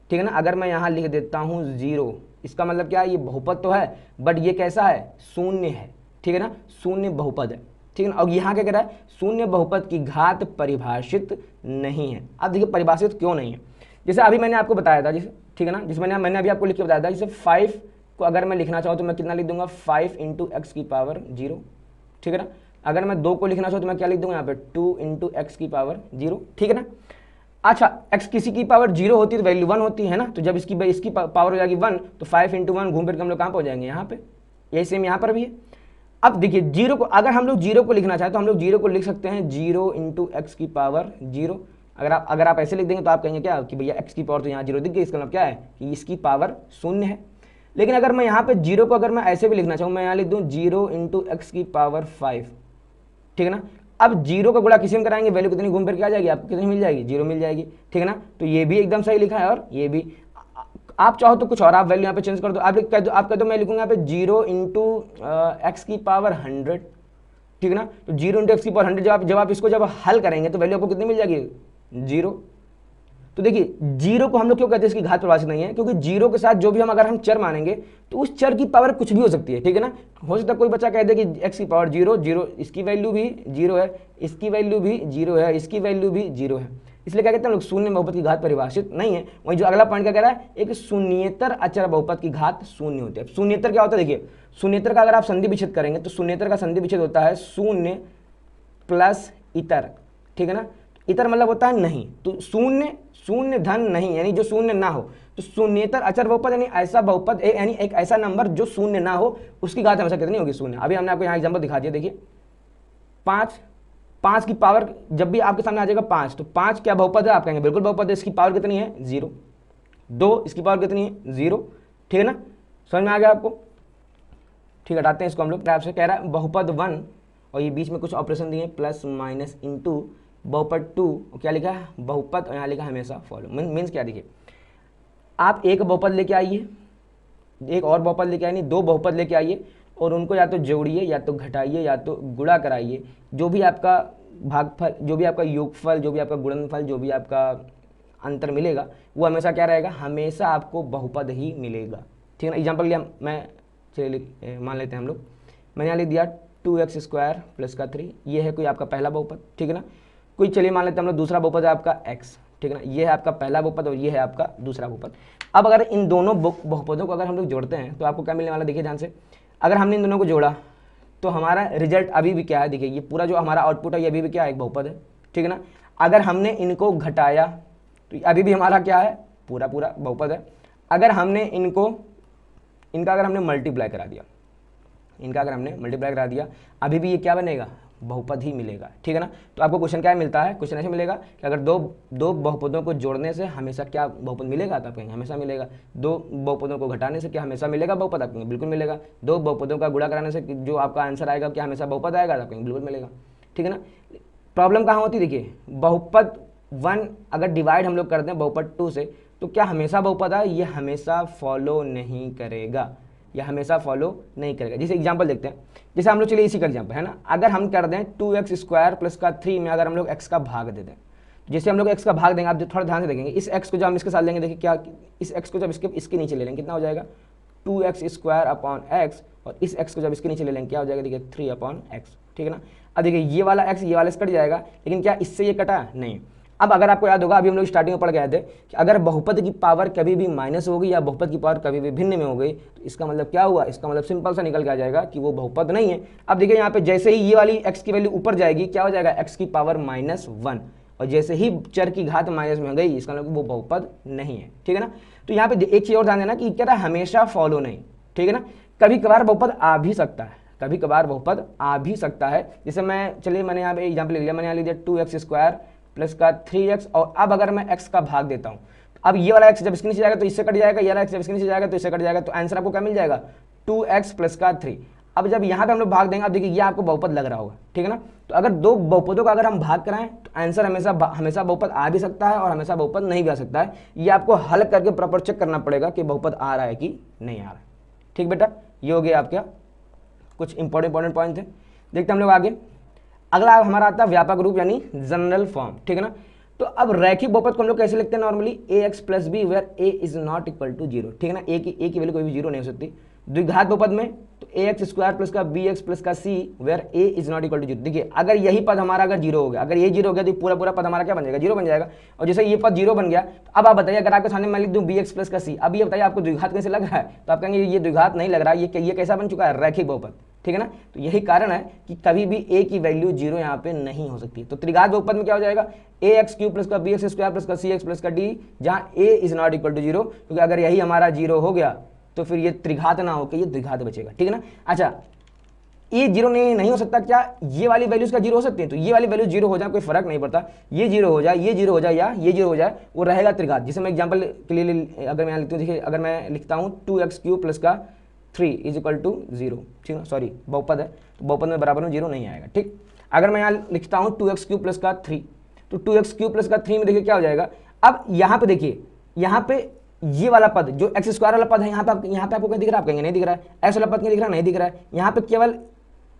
ठीक है ना। अगर मैं यहाँ लिख देता हूँ 0, इसका मतलब क्या है, ये बहुपद तो है बट ये कैसा है, शून्य है, ठीक है ना, शून्य बहुपद है, ठीक है ना। और यहाँ क्या कह रहा है, शून्य बहुपद की घात परिभाषित नहीं है। अब देखिए परिभाषित क्यों नहीं है, जैसे अभी मैंने आपको बताया था, जैसे ठीक है ना, जिसमें मैंने अभी आपको लिख के बताया था, जैसे 5 को अगर मैं लिखना चाहूँ तो मैं कितना लिख दूंगा 5 × x की पावर 0, ठीक है ना। अगर मैं 2 को लिखना चाहूँ तो मैं क्या लिख दूंगा यहाँ पे 2 × x की पावर 0, ठीक है ना। अच्छा x किसी की पावर 0 होती है तो वैल्यू 1 होती है ना, तो जब इसकी पावर हो जाएगी 1 तो 5 × 1 घूम फिर के हम लोग कहाँ पहुँच जाएंगे, यहाँ पे। यही सेम यहाँ पर भी है। अब देखिए 0 को अगर हम लोग 0 को लिखना चाहें तो हम लोग 0 को लिख सकते हैं 0 × x की पावर 0। अगर आप ऐसे लिख देंगे तो आप कहेंगे क्या कि भैया x की पावर तो यहाँ 0 दिख गई, इसका मतलब क्या है कि इसकी पावर 0 है। लेकिन अगर मैं यहाँ पे 0 को अगर मैं ऐसे भी लिखना चाहूँ, मैं यहाँ लिख दूँ 0 × x की पावर 5, ठीक है ना। अब 0 का गुणा किसी में कराएंगे, वैल्यू कितनी घूम फिर के आ जाएगी, आपको कितनी मिल जाएगी 0 मिल जाएगी, ठीक है ना। तो ये भी एकदम सही लिखा है और ये भी। आप चाहो तो कुछ और आप वैल्यू यहाँ पे चेंज कर दो, आप कह दो मैं लिखूंगा यहाँ पे 0 × x की पावर 100, ठीक है ना। तो 0 × x की पावर 100 जब आप इसको हल करेंगे तो वैल्यू आपको कितनी मिल जाएगी 0। तो देखिए 0 को हम लोग क्यों कहते हैं इसकी घात परिभाषित नहीं है, क्योंकि 0 के साथ जो भी अगर हम चर मानेंगे तो उस चर की पावर कुछ भी हो सकती है, ठीक है ना। हो सकता है कोई बच्चा कह दे कि x की पावर 0, इसकी वैल्यू भी 0 है, इसकी वैल्यू भी 0 है, इसकी वैल्यू भी 0 है, इसलिए क्या कहते हैं लोग शून्य बहुपद की घात परिभाषित नहीं है। वहीं जो अगला पॉइंट क्या कह रहा है, एक शून्येतर अचर बहुपद की घात शून्य होती है। शून्येतर क्या होता है, देखिए शून्येतर का अगर आप संधि विच्छेद करेंगे तो शून्येतर का संधि विच्छेद होता है शून्य प्लस इतर, ठीक है ना। इतर मतलब होता है नहीं, तो शून्य धन नहीं, यानी जो शून्य ना हो। तो शून्येतर अचर बहुपद यानी ऐसा बहुपद यानी एक ऐसा नंबर जो शून्य ना हो, उसकी घात हमेशा कितनी होगी, शून्य। अभी हमने आपको यहाँ एग्जाम्पल दिखा दिया, देखिए 5 की पावर जब भी आपके सामने आ जाएगा 5, तो 5 क्या बहुपद है, आप कहेंगे बिल्कुल बहुपद है। इसकी पावर कितनी है 0, 2 इसकी पावर कितनी है 0, ठीक है ना। समझ में आ गया आपको, ठीक है। हटाते हैं इसको हम लोग। आपसे कह रहा है बहुपद 1 और ये बीच में कुछ ऑपरेशन दिए प्लस माइनस इंटू बहुपद 2, क्या लिखा है बहुपद, और यहाँ लिखा है हमेशा फॉलो। मीन्स क्या, देखिए आप एक बहुपद लेके आइए, एक और बहुपद लेके आइए, 2 बहुपद लेके आइए और उनको या तो जोड़िए या तो घटाइए या तो गुणा कराइए। जो भी आपका भागफल, जो भी आपका योगफल, जो भी आपका गुणनफल, जो भी आपका अंतर मिलेगा वो हमेशा क्या रहेगा, हमेशा आपको बहुपद ही मिलेगा, ठीक है ना। एग्जाम्पल लिया मैं, चलिए मान लेते हैं हम लोग, मैंने यहाँ लिख दिया 2x² प्लस का 3, ये है कोई आपका पहला बहुपद, ठीक है ना। कोई चलिए मान लेते हैं हम लोग दूसरा बहुपद है आपका x, ठीक है ना, ये है आपका पहला बहुपद और ये है आपका दूसरा बहुपद। अब अगर इन दोनों बहुपदों को अगर हम लोग जोड़ते हैं तो आपको क्या मिलने वाला, देखिए ध्यान से। अगर हमने इन दोनों को जोड़ा तो हमारा रिजल्ट अभी भी क्या है, देखिए ये पूरा जो हमारा आउटपुट है ये अभी भी क्या है, एक बहुपद है, ठीक है ना। अगर हमने इनको घटाया तो अभी भी हमारा क्या है, पूरा पूरा बहुपद है। अगर हमने इनका अगर हमने मल्टीप्लाई करा दिया, अभी भी ये क्या बनेगा, बहुपद ही मिलेगा, ठीक है ना। तो आपको क्वेश्चन क्या मिलता है, क्वेश्चन ऐसे मिलेगा कि अगर दो बहुपदों को जोड़ने से हमेशा क्या बहुपद मिलेगा, तो आप कहेंगे हमेशा मिलेगा। दो बहुपदों को घटाने से क्या हमेशा मिलेगा बहुपद, आप कहेंगे बिल्कुल मिलेगा। दो बहुपदों का गुणा कराने से जो आपका आंसर आएगा क्या हमेशा बहुपद आएगा, आप कहेंगे बिल्कुल मिलेगा, ठीक है ना। प्रॉब्लम कहाँ होती है, देखिए बहुपद 1 अगर डिवाइड हम लोग करते हैं बहुपद 2 से तो क्या हमेशा बहुपद है, ये हमेशा फॉलो नहीं करेगा, जैसे एग्जांपल देखते हैं, जैसे हम लोग चलिए इसी का एग्जांपल है ना, अगर हम कर दें 2x² प्लस का 3 में अगर हम लोग x का भाग दे दें, जैसे हम लोग x का भाग देंगे, आप थोड़ा ध्यान से देखेंगे, इस x को जब हम इसके साथ लेंगे, देखिए क्या, इस x को जब इसके नीचे ले लेंगे कितना हो जाएगा, 2x² अपॉन x, और इस x को जब इसके नीचे ले लेंगे क्या हो जाएगा, देखिए 3 अपॉन x, ठीक है ना। अब देखिए ये वाला x ये वाला कट जाएगा, लेकिन क्या इससे ये कटा नहीं। अब अगर आपको याद होगा, अभी हम लोग स्टार्टिंग में पढ़ गए थे कि अगर बहुपद की पावर कभी भी माइनस होगी या बहुपद की पावर कभी भी भिन्न में हो गई तो इसका मतलब क्या हुआ, इसका मतलब सिंपल सा निकल के आ जाएगा कि वो बहुपद नहीं है। अब देखिए यहाँ पे जैसे ही ये वाली x की वैल्यू ऊपर जाएगी क्या हो जाएगा, x की पावर -1, और जैसे ही चर की घात माइनस में गई इसका मतलब वो बहुपद नहीं है, ठीक है ना। तो यहाँ पे एक चीज और ध्यान देना कि क्या हमेशा फॉलो नहीं, ठीक है ना। कभी कभार बहुपद आ भी सकता है, जैसे मैंने यहाँ पे एग्जाम्पल ले लिया, मैंने यहाँ ले दिया 2x² प्लस का 3x, और अब अगर मैं x का भाग देता हूँ, अब ये वाला x जब इसके नीचे जाएगा तो इससे कट जाएगा, ये वाला x जब इसके नीचे जाएगा तो इससे कट जाएगा, तो आंसर आपको क्या मिल जाएगा, 2x प्लस का 3। अब जब यहाँ पे हम लोग भाग देंगे, अब देखिए ये आपको बहुपद लग रहा होगा, ठीक है ना। तो अगर दो बहुपदों का अगर हम भाग कराएं तो आंसर हमेशा बहुपद आ भी सकता है और हमेशा बहुपद नहीं भी आ सकता है। ये आपको हल करके प्रॉपर चेक करना पड़ेगा कि बहुपद आ रहा है कि नहीं आ रहा है, ठीक बेटा। ये हो गया आपका कुछ इंपॉर्टेंट पॉइंट थे। देखते हम लोग आगे, अगला हमारा आता है व्यापक रूप यानी जनरल फॉर्म, ठीक है ना। तो अब रैखिक बहुपद को हम लोग कैसे लिखते हैं normally, ax plus b where a is not equal to 0, ठीक है ना। a की वैल्यू कोई भी 0 नहीं हो सकती। द्विघात बहुपद में तो ax² प्लस का bx प्लस का c where a is not equal to 0। देखिए अगर यही पद हमारा अगर 0 हो गया, अगर ये 0 हो गया तो पूरा पद हमारा क्या बन जाएगा, 0 बन जाएगा। और जैसे ये पद 0 बन गया तो अब आप बताइए, अगर आपके सामने मैं लिख दूं bx प्लस का c, अब ये बताइए आपको द्विघात कैसे लग रहा है, तो आप कहेंगे ये द्विघात नहीं लग रहा है, ये कैसा बन चुका है, रैखिक बहुपद, ठीक है ना। तो यही कारण है कि कभी भी a की वैल्यू 0 यहाँ पे नहीं हो सकती। तो त्रिघात बहुपद में क्या हो जाएगा, ax³ प्लस का bx² प्लस का cx प्लस का d, जहाँ a is not equal to 0, क्योंकि अगर यही हमारा 0 हो गया तो फिर ये त्रिघात ना होकर ये द्विघात बचेगा, ठीक है ना। अच्छा ये 0 नहीं हो सकता, क्या ये वाली वैल्यूज का 0 हो सकती है, तो ये वाली वैल्यू 0 हो जाए कोई फर्क नहीं पड़ता, ये 0 हो जाए, ये 0 हो जाए या ये 0 हो जाए, वो रहेगा त्रिघात। जैसे मैं एग्जांपल के लिए अगर मैं लिखता हूँ, देखिए अगर मैं लिखता हूँ 2x³ प्लस का 3 इज इक्वल टू 0, ठीक है, सॉरी बहुपद है तो बहुपद में बराबर में 0 नहीं आएगा, ठीक। अगर मैं यहाँ लिखता हूँ 2x³ प्लस का 3, तो 2x³ प्लस का 3 में देखिए क्या हो जाएगा। अब यहाँ पे देखिए, यहाँ पे ये वाला पद जो x² वाला पद है, यहाँ पे आपको क्या दिख रहा है, आप कहेंगे नहीं दिख रहा है। x वाला पद क्या दिख रहा है, नहीं दिख रहा है। यहाँ पे केवल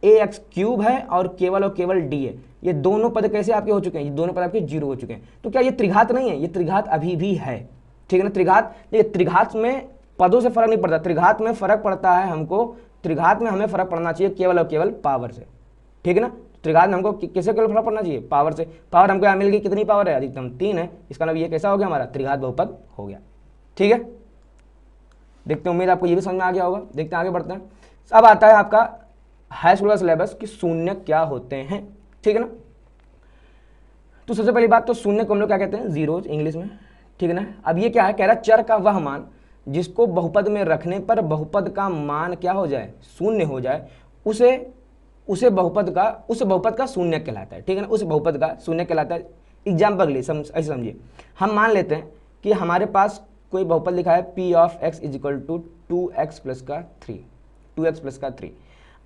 ax³ है और केवल d है। ये दोनों पद कैसे आपके हो चुके हैं, ये दोनों पद आपके 0 हो चुके हैं। तो क्या ये त्रिघात नहीं है, ये त्रिघात अभी भी है, ठीक है ना। त्रिघात में पदों से फर्क नहीं पड़ता, त्रिघात में फर्क पड़ता है हमको, त्रिघात में हमें फर्क पड़ना चाहिए केवल और केवल पावर से, ठीक है ना। त्रिघात में हमको किससे केवल फर्क पड़ना चाहिए, पावर से। पावर हमको यहाँ मिल गई, कितनी पावर है, अधिकतम 3 है, इसका मतलब ये कैसा हो गया हमारा त्रिघात बहुपद हो गया, ठीक है। देखते हैं, उम्मीद आपको ये भी समझ में आ गया होगा। देखते हैं आगे बढ़ते हैं। अब आता है आपका हाई स्कूल का सिलेबस कि शून्य क्या होते हैं, ठीक है ना। तो सबसे पहली बात तो शून्य को हम लोग क्या कहते हैं, जीरोज इंग्लिश में, ठीक है ना। अब ये क्या है, कह रहा है चर का वह मान जिसको बहुपद में रखने पर बहुपद का मान क्या हो जाए, शून्य हो जाए, उस बहुपद का शून्य कहलाता है, ठीक है ना। उस बहुपद का शून्य कहलाता है। एग्जाम्पल के लिए ऐसे समझिए, हम मान लेते हैं कि हमारे पास कोई बहुपद लिखा है p of x is equal to 2x plus का 3।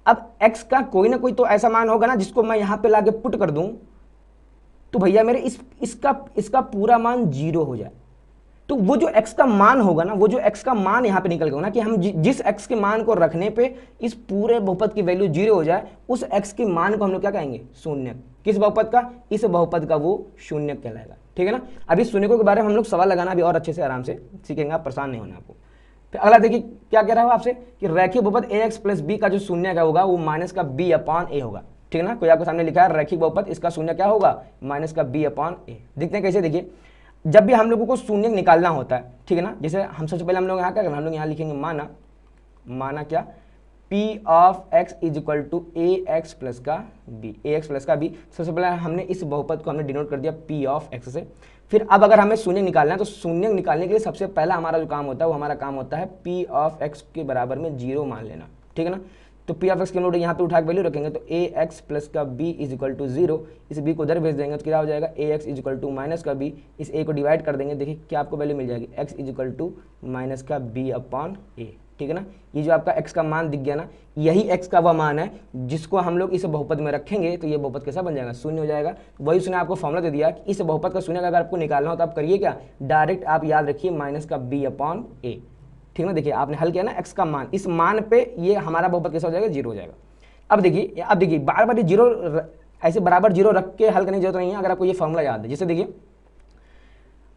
अब x का कोई ना कोई तो ऐसा मान होगा ना जिसको मैं यहाँ पे लाके पुट कर दूं तो भैया मेरे इसका पूरा मान 0 हो जाए। तो वो जो x का मान होगा ना, वो जो x का मान यहाँ पे निकल गया ना कि हम जिस x के मान को रखने पे इस पूरे बहुपद की वैल्यू 0 हो जाए, उस x के मान को हम लोग क्या कहेंगे, शून्य। किस बहुपद का, इस बहुपद का वो शून्य कहलाएगा, ठीक है ना। अभी शून्य के बारे में हम लोग सवाल लगाना भी और अच्छे से आराम से सीखेंगे, आप परेशान नहीं होना आपको। फिर अगला देखिए क्या कह रहा है आपसे कि रैखिक बहुपद ax प्लस बी का जो शून्य का होगा वो माइनस का b अपॉन ए होगा, ठीक है ना। कोई आपको सामने लिखा है रैखिक बहुपद, इसका शून्य क्या होगा, माइनस का b अपॉन ए। देखते हैं कैसे, देखिए जब भी हम लोगों को शून्य निकालना होता है, ठीक है ना, जैसे हम सबसे पहले हम लोग यहाँ क्या करेंगे, हम लोग यहाँ लिखेंगे माना क्या p of x is equal to a x plus का b। सबसे पहले हमने इस बहुपद को हमने डिनोट कर दिया p ऑफ x से। फिर अब अगर हमें शून्य निकालना है तो शून्य निकालने के लिए सबसे पहला हमारा जो काम होता है वो हमारा काम होता है p ऑफ x के बराबर में 0 मान लेना, ठीक है ना। तो p ऑफ x की हम लोग यहाँ पे उठा के वैल्यू रखेंगे तो ए एक्स प्लस का b इज इक्वल टू 0, इस b को उधर भेज देंगे तो क्या हो जाएगा a x is equal to minus का b, इस a को डिवाइड कर देंगे, देखिए क्या आपको वैल्यू मिल जाएगी x is equal to minus का b अपॉन a, ठीक है ना। ये जो आपका x का मान दिख गया ना, यही x का वह मान है जिसको हम लोग इस बहुपद में रखेंगे तो ये बहुपद कैसा बन जाएगा, शून्य हो जाएगा। वही उसने आपको फॉर्मूला दे दिया कि इस बहुपद का शून्य अगर आपको निकालना हो तो आप करिए क्या, डायरेक्ट आप याद रखिए माइनस का b अपॉन a, ठीक है ना। देखिए आपने हल किया ना x का मान, इस मान पे ये हमारा बहुपद कैसा हो जाएगा, 0 हो जाएगा। अब देखिए बार बार ये 0 ऐसे बराबर 0 रख के हल करने की जरूरत नहीं है अगर आपको ये फॉर्मूला याद है। जैसे देखिए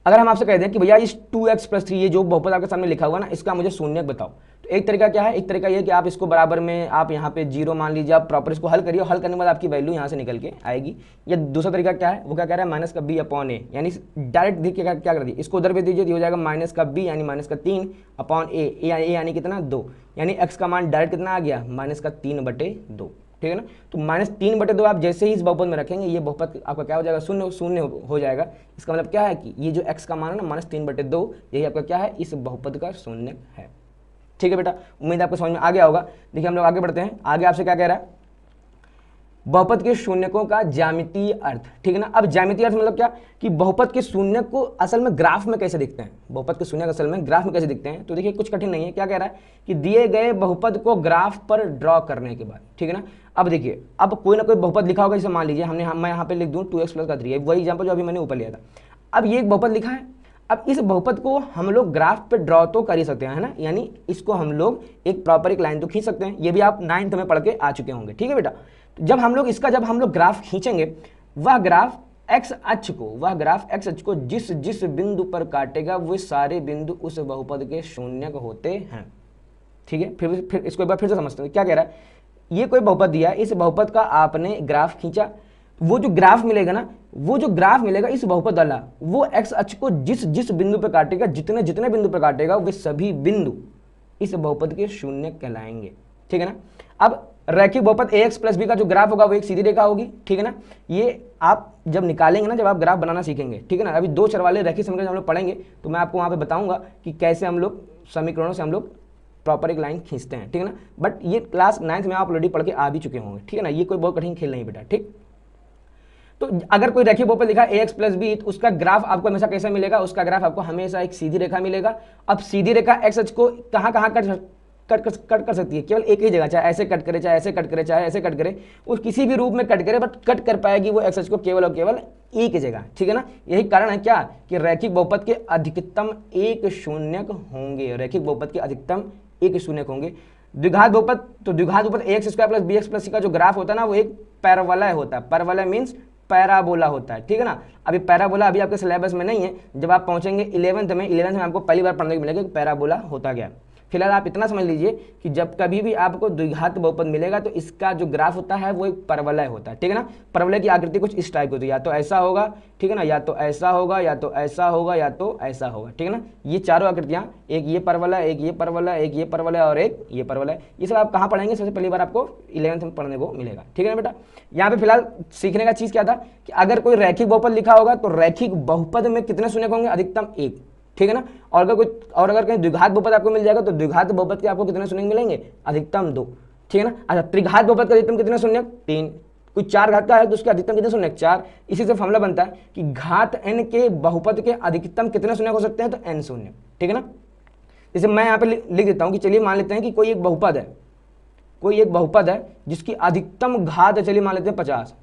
अगर हम आपसे कह दें कि भैया इस 2x प्लस 3 ये जो बहुपद आपके सामने लिखा हुआ ना इसका मुझे शून्य बताओ, तो एक तरीका क्या है, एक तरीका ये कि आप इसको बराबर में आप यहाँ पे 0 मान लीजिए, आप प्रॉपर इसको हल करिए, हल करने के बाद आपकी वैल्यू यहाँ से निकल के आएगी। या दूसरा तरीका क्या है, वो क्या कह रहा है माइनस का b अपॉन ए, यानी डायरेक्ट देखिए क्या कर दिए, इसको उधर भेज दीजिए, हो जाएगा माइनस का b यानी माइनस का 3 अपॉन ए यानी कितना 2, यानी x का मान डायरेक्ट कितना आ गया माइनस का 3/2, ठीक है ना। तो माइनस 3/2 आप जैसे ही इस बहुपद में रखेंगे ये बहुपद आपका क्या हो जाएगा, शून्य हो जाएगा। इसका मतलब क्या है कि ये जो x का मान है ना माइनस 3/2 यही आपका क्या है, इस बहुपद का शून्य है, ठीक है बेटा। उम्मीद आपको समझ में आ गया होगा। देखिए हम लोग आगे बढ़ते हैं, आगे आपसे क्या कह रहा है, बहुपद के शून्यकों का ज्यामितीय अर्थ, ठीक है ना। अब ज्यामितीय अर्थ मतलब क्या कि बहुपद के शून्य को असल में ग्राफ में कैसे दिखते हैं, बहुपद के शून्य असल में ग्राफ में कैसे दिखते हैं। तो देखिए कुछ कठिन नहीं है, क्या कह रहा है कि दिए गए बहुपद को ग्राफ पर ड्रॉ करने के बाद, ठीक है ना। अब देखिए अब कोई ना कोई बहुपद लिखा होगा, जैसे मान लीजिए मैं यहाँ पे लिख दूँ 2x प्लस का 3, वही एग्जाम्पल जो अभी मैंने ऊपर लिया था। अब ये एक बहुपद लिखा है, अब इस बहुपद को हम लोग ग्राफ पे ड्रॉ तो कर ही सकते हैं, है ना, यानी इसको हम लोग एक प्रॉपर एक लाइन तो खींच सकते हैं। ये भी आप 9th में पढ़ के आ चुके होंगे, ठीक है बेटा। तो जब हम लोग ग्राफ खींचेंगे, वह ग्राफ एक्स अक्ष को जिस बिंदु पर काटेगा वो सारे बिंदु उस बहुपद के शून्य होते हैं, ठीक है। फिर इसको एक बार फिर से समझते हैं क्या कह रहा है। ये कोई बहुपद दिया है, इस बहुपद का आपने ग्राफ खींचा, वो जो ग्राफ मिलेगा ना, वो जो ग्राफ मिलेगा इस बहुपद वाला, वो एक्स अक्ष को जिस बिंदु पर काटेगा, जितने बिंदु पर काटेगा वे सभी बिंदु इस बहुपद के शून्य कहलाएंगे, ठीक है ना। अब रैखिक बहुपद ax प्लस b का जो ग्राफ होगा वो एक सीधी रेखा होगी, ठीक है ना। ये आप जब निकालेंगे ना, जब आप ग्राफ बनाना सीखेंगे, ठीक है ना। अभी 2 चर वाले रैखिक समीकरण हम लोग पढ़ेंगे तो मैं आपको वहाँ पे बताऊंगा कि कैसे हम लोग समीकरणों से हम लोग प्रॉपर एक लाइन खींचते हैं, ठीक है ना। बट ये क्लास 9th में आप ऑलरेडी पढ़ के आ भी चुके होंगे, ठीक है ना। ये कोई बहुत कठिन खेल नहीं बेटा, ठीक। तो अगर कोई रैखिक बहुपद लिखा ax प्लस बी तो उसका ग्राफ आपको हमेशा कैसा मिलेगा, उसका ग्राफ आपको हमेशा एक सीधी रेखा मिलेगा। अब सीधी रेखा एक्स अक्ष को कहाँ कट कर सकती है, केवल एक ही जगह, चाहे ऐसे कट करे, चाहे ऐसे कट करे, चाहे ऐसे कट करे, वो किसी भी रूप में कट करे, बट कट कर पाएगी वो एक्स अक्ष को केवल और केवल एक ही जगह, ठीक है ना। यही कारण है क्या कि रैखिक बहुपद के अधिकतम एक शून्यक होंगे, रैखिक बहुपद के अधिकतम एक शून्यक होंगे। द्विघात बहुपद, तो द्विघात बहुपद ax square plus bx plus c का जो ग्राफ होता है ना वो एक पैराबोला होता है, पैराबोला मीन्स पैराबोला होता है, ठीक है ना। अभी पैराबोला अभी आपके सिलेबस में नहीं है, जब आप पहुंचेंगे 11th में आपको पहली बार पढ़ने को मिलेगा कि पैराबोला होता क्या। फिलहाल आप इतना समझ लीजिए कि जब कभी भी आपको द्विघात बहुपद मिलेगा तो इसका जो ग्राफ होता है वो एक परवलय होता है, ठीक है ना। परवलय की आकृति कुछ इस टाइप की होती है, या तो ऐसा होगा, ठीक है ना, या तो ऐसा होगा, या तो ऐसा होगा, या तो ऐसा होगा, ठीक है ना। ये चारों आकृतियां, एक ये परवलय, एक ये परवलय, एक ये परवलय और एक ये परवलय, ये सब आप कहाँ पढ़ेंगे, सबसे पहली बार आपको 11th में पढ़ने को मिलेगा, ठीक है ना बेटा। यहाँ पे फिलहाल सीखने का चीज क्या था कि अगर कोई रैखिक बहुपद लिखा होगा तो रैखिक बहुपद में कितने शून्य होंगे, अधिकतम 1, ठीक है ना। और अगर कहीं द्विघात बहुपद आपको मिल जाएगा तो द्विघात बहुपद के आपको कितने शून्य मिलेंगे, अधिकतम 2, ठीक है ना। अच्छा, त्रिघात बहुपद का अधिकतम कितने शून्य, 3। कोई 4 घात का है तो उसके अधिकतम कितने शून्य, 4। इसी से फॉर्मूला बनता है कि घात n के बहुपद के अधिकतम कितने शून्य हो सकते हैं, तो n शून्य, ठीक है ना। जैसे मैं यहाँ पे लिख देता हूँ कि चलिए मान लेते हैं कि कोई एक बहुपद है जिसकी अधिकतम घात, चलिए मान लेते हैं 50,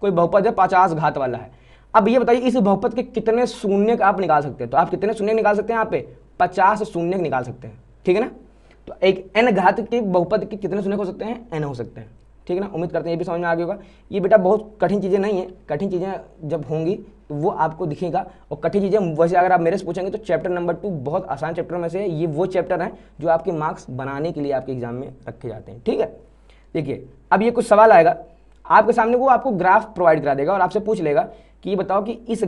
कोई बहुपद है 50 घात वाला है। अब ये बताइए इस बहुपद के कितने शून्य आप निकाल सकते हैं, तो आप कितने शून्य निकाल सकते हैं, यहाँ पे 50 शून्य निकाल सकते हैं, ठीक है ना। तो एक n घात के बहुपद के कितने शून्य हो सकते हैं, n हो सकते हैं, ठीक है ना। उम्मीद करते हैं ये भी समझ में आ गया होगा। ये बेटा बहुत कठिन चीज़ें नहीं है, कठिन चीज़ें जब होंगी तो वो आपको दिखेगा, और कठिन चीज़ें वैसे अगर आप मेरे से पूछेंगे तो चैप्टर नंबर 2 बहुत आसान चैप्टर में से है। ये वो चैप्टर हैं जो आपके मार्क्स बनाने के लिए आपके एग्जाम में रखे जाते हैं, ठीक है। देखिए अब ये कुछ सवाल आएगा आपके सामने, वो आपको ग्राफ प्रोवाइड करा देगा और आपसे पूछ लेगा कि ये बताओ कि इस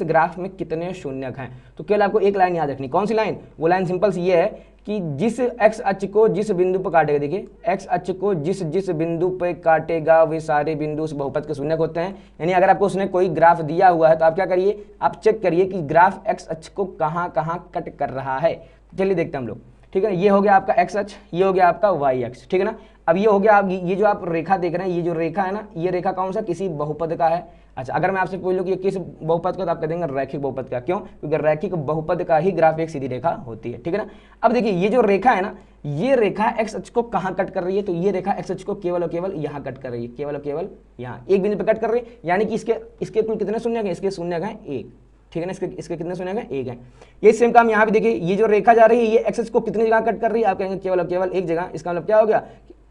ग्राफ में कितने शून्यक हैं। तो केवल आपको एक लाइन याद रखनी। कौन सी लाइन? वो लाइन सिंपल सी ये है कि जिस एक्स अक्ष को जिस बिंदु पर काटेगा, देखिए एक्स अक्ष को जिस बिंदु पर काटेगा वे सारे बिंदु उस बहुपद के शून्यक होते हैं। यानी अगर आपको उसने कोई ग्राफ दिया हुआ है तो आप क्या करिए, आप चेक करिए कि ग्राफ एक्स अक्ष को कहाँ कहाँ कट कर रहा है। चलिए देखते हैं हम लोग, ठीक है। ये हो गया आपका एक्स अक्ष, ये हो गया आपका वाई अक्ष, ठीक है ना। अब ये हो गया, आप ये जो आप रेखा देख रहे हैं, ये जो रेखा है ना, ये रेखा कौन सा? किसी बहुपद का है। अच्छा, अगर मैं आपसे पूछ लूँ कि ये किस बहुपद का, तो आप कह देंगे रैखिक बहुपद का। क्यों? क्योंकि रैखिक बहुपद का ही ग्राफ एक सीधी रेखा होती है, ठीक है ना। अब देखिए ये जो रेखा है ना, ये रेखा एक्स अक्ष को कहाँ कट कर रही है? तो ये रेखा एक्स अक्ष को केवल और केवल यहाँ कट कर रही है, केवल और केवल यहाँ एक बिंदु पे कट कर रही है। यानी कि इसके कुल कितने शून्यक हैं? इसके शून्यक हैं एक, ठीक है ना। इसके कितने शून्यक हैं? एक है। ये सेम काम यहाँ भी देखिए, ये जो रेखा जा रही है ये एक्स अक्ष को कितनी जगह कट कर रही है? आप कहेंगे केवल और केवल एक जगह। इसका मतलब क्या हो गया?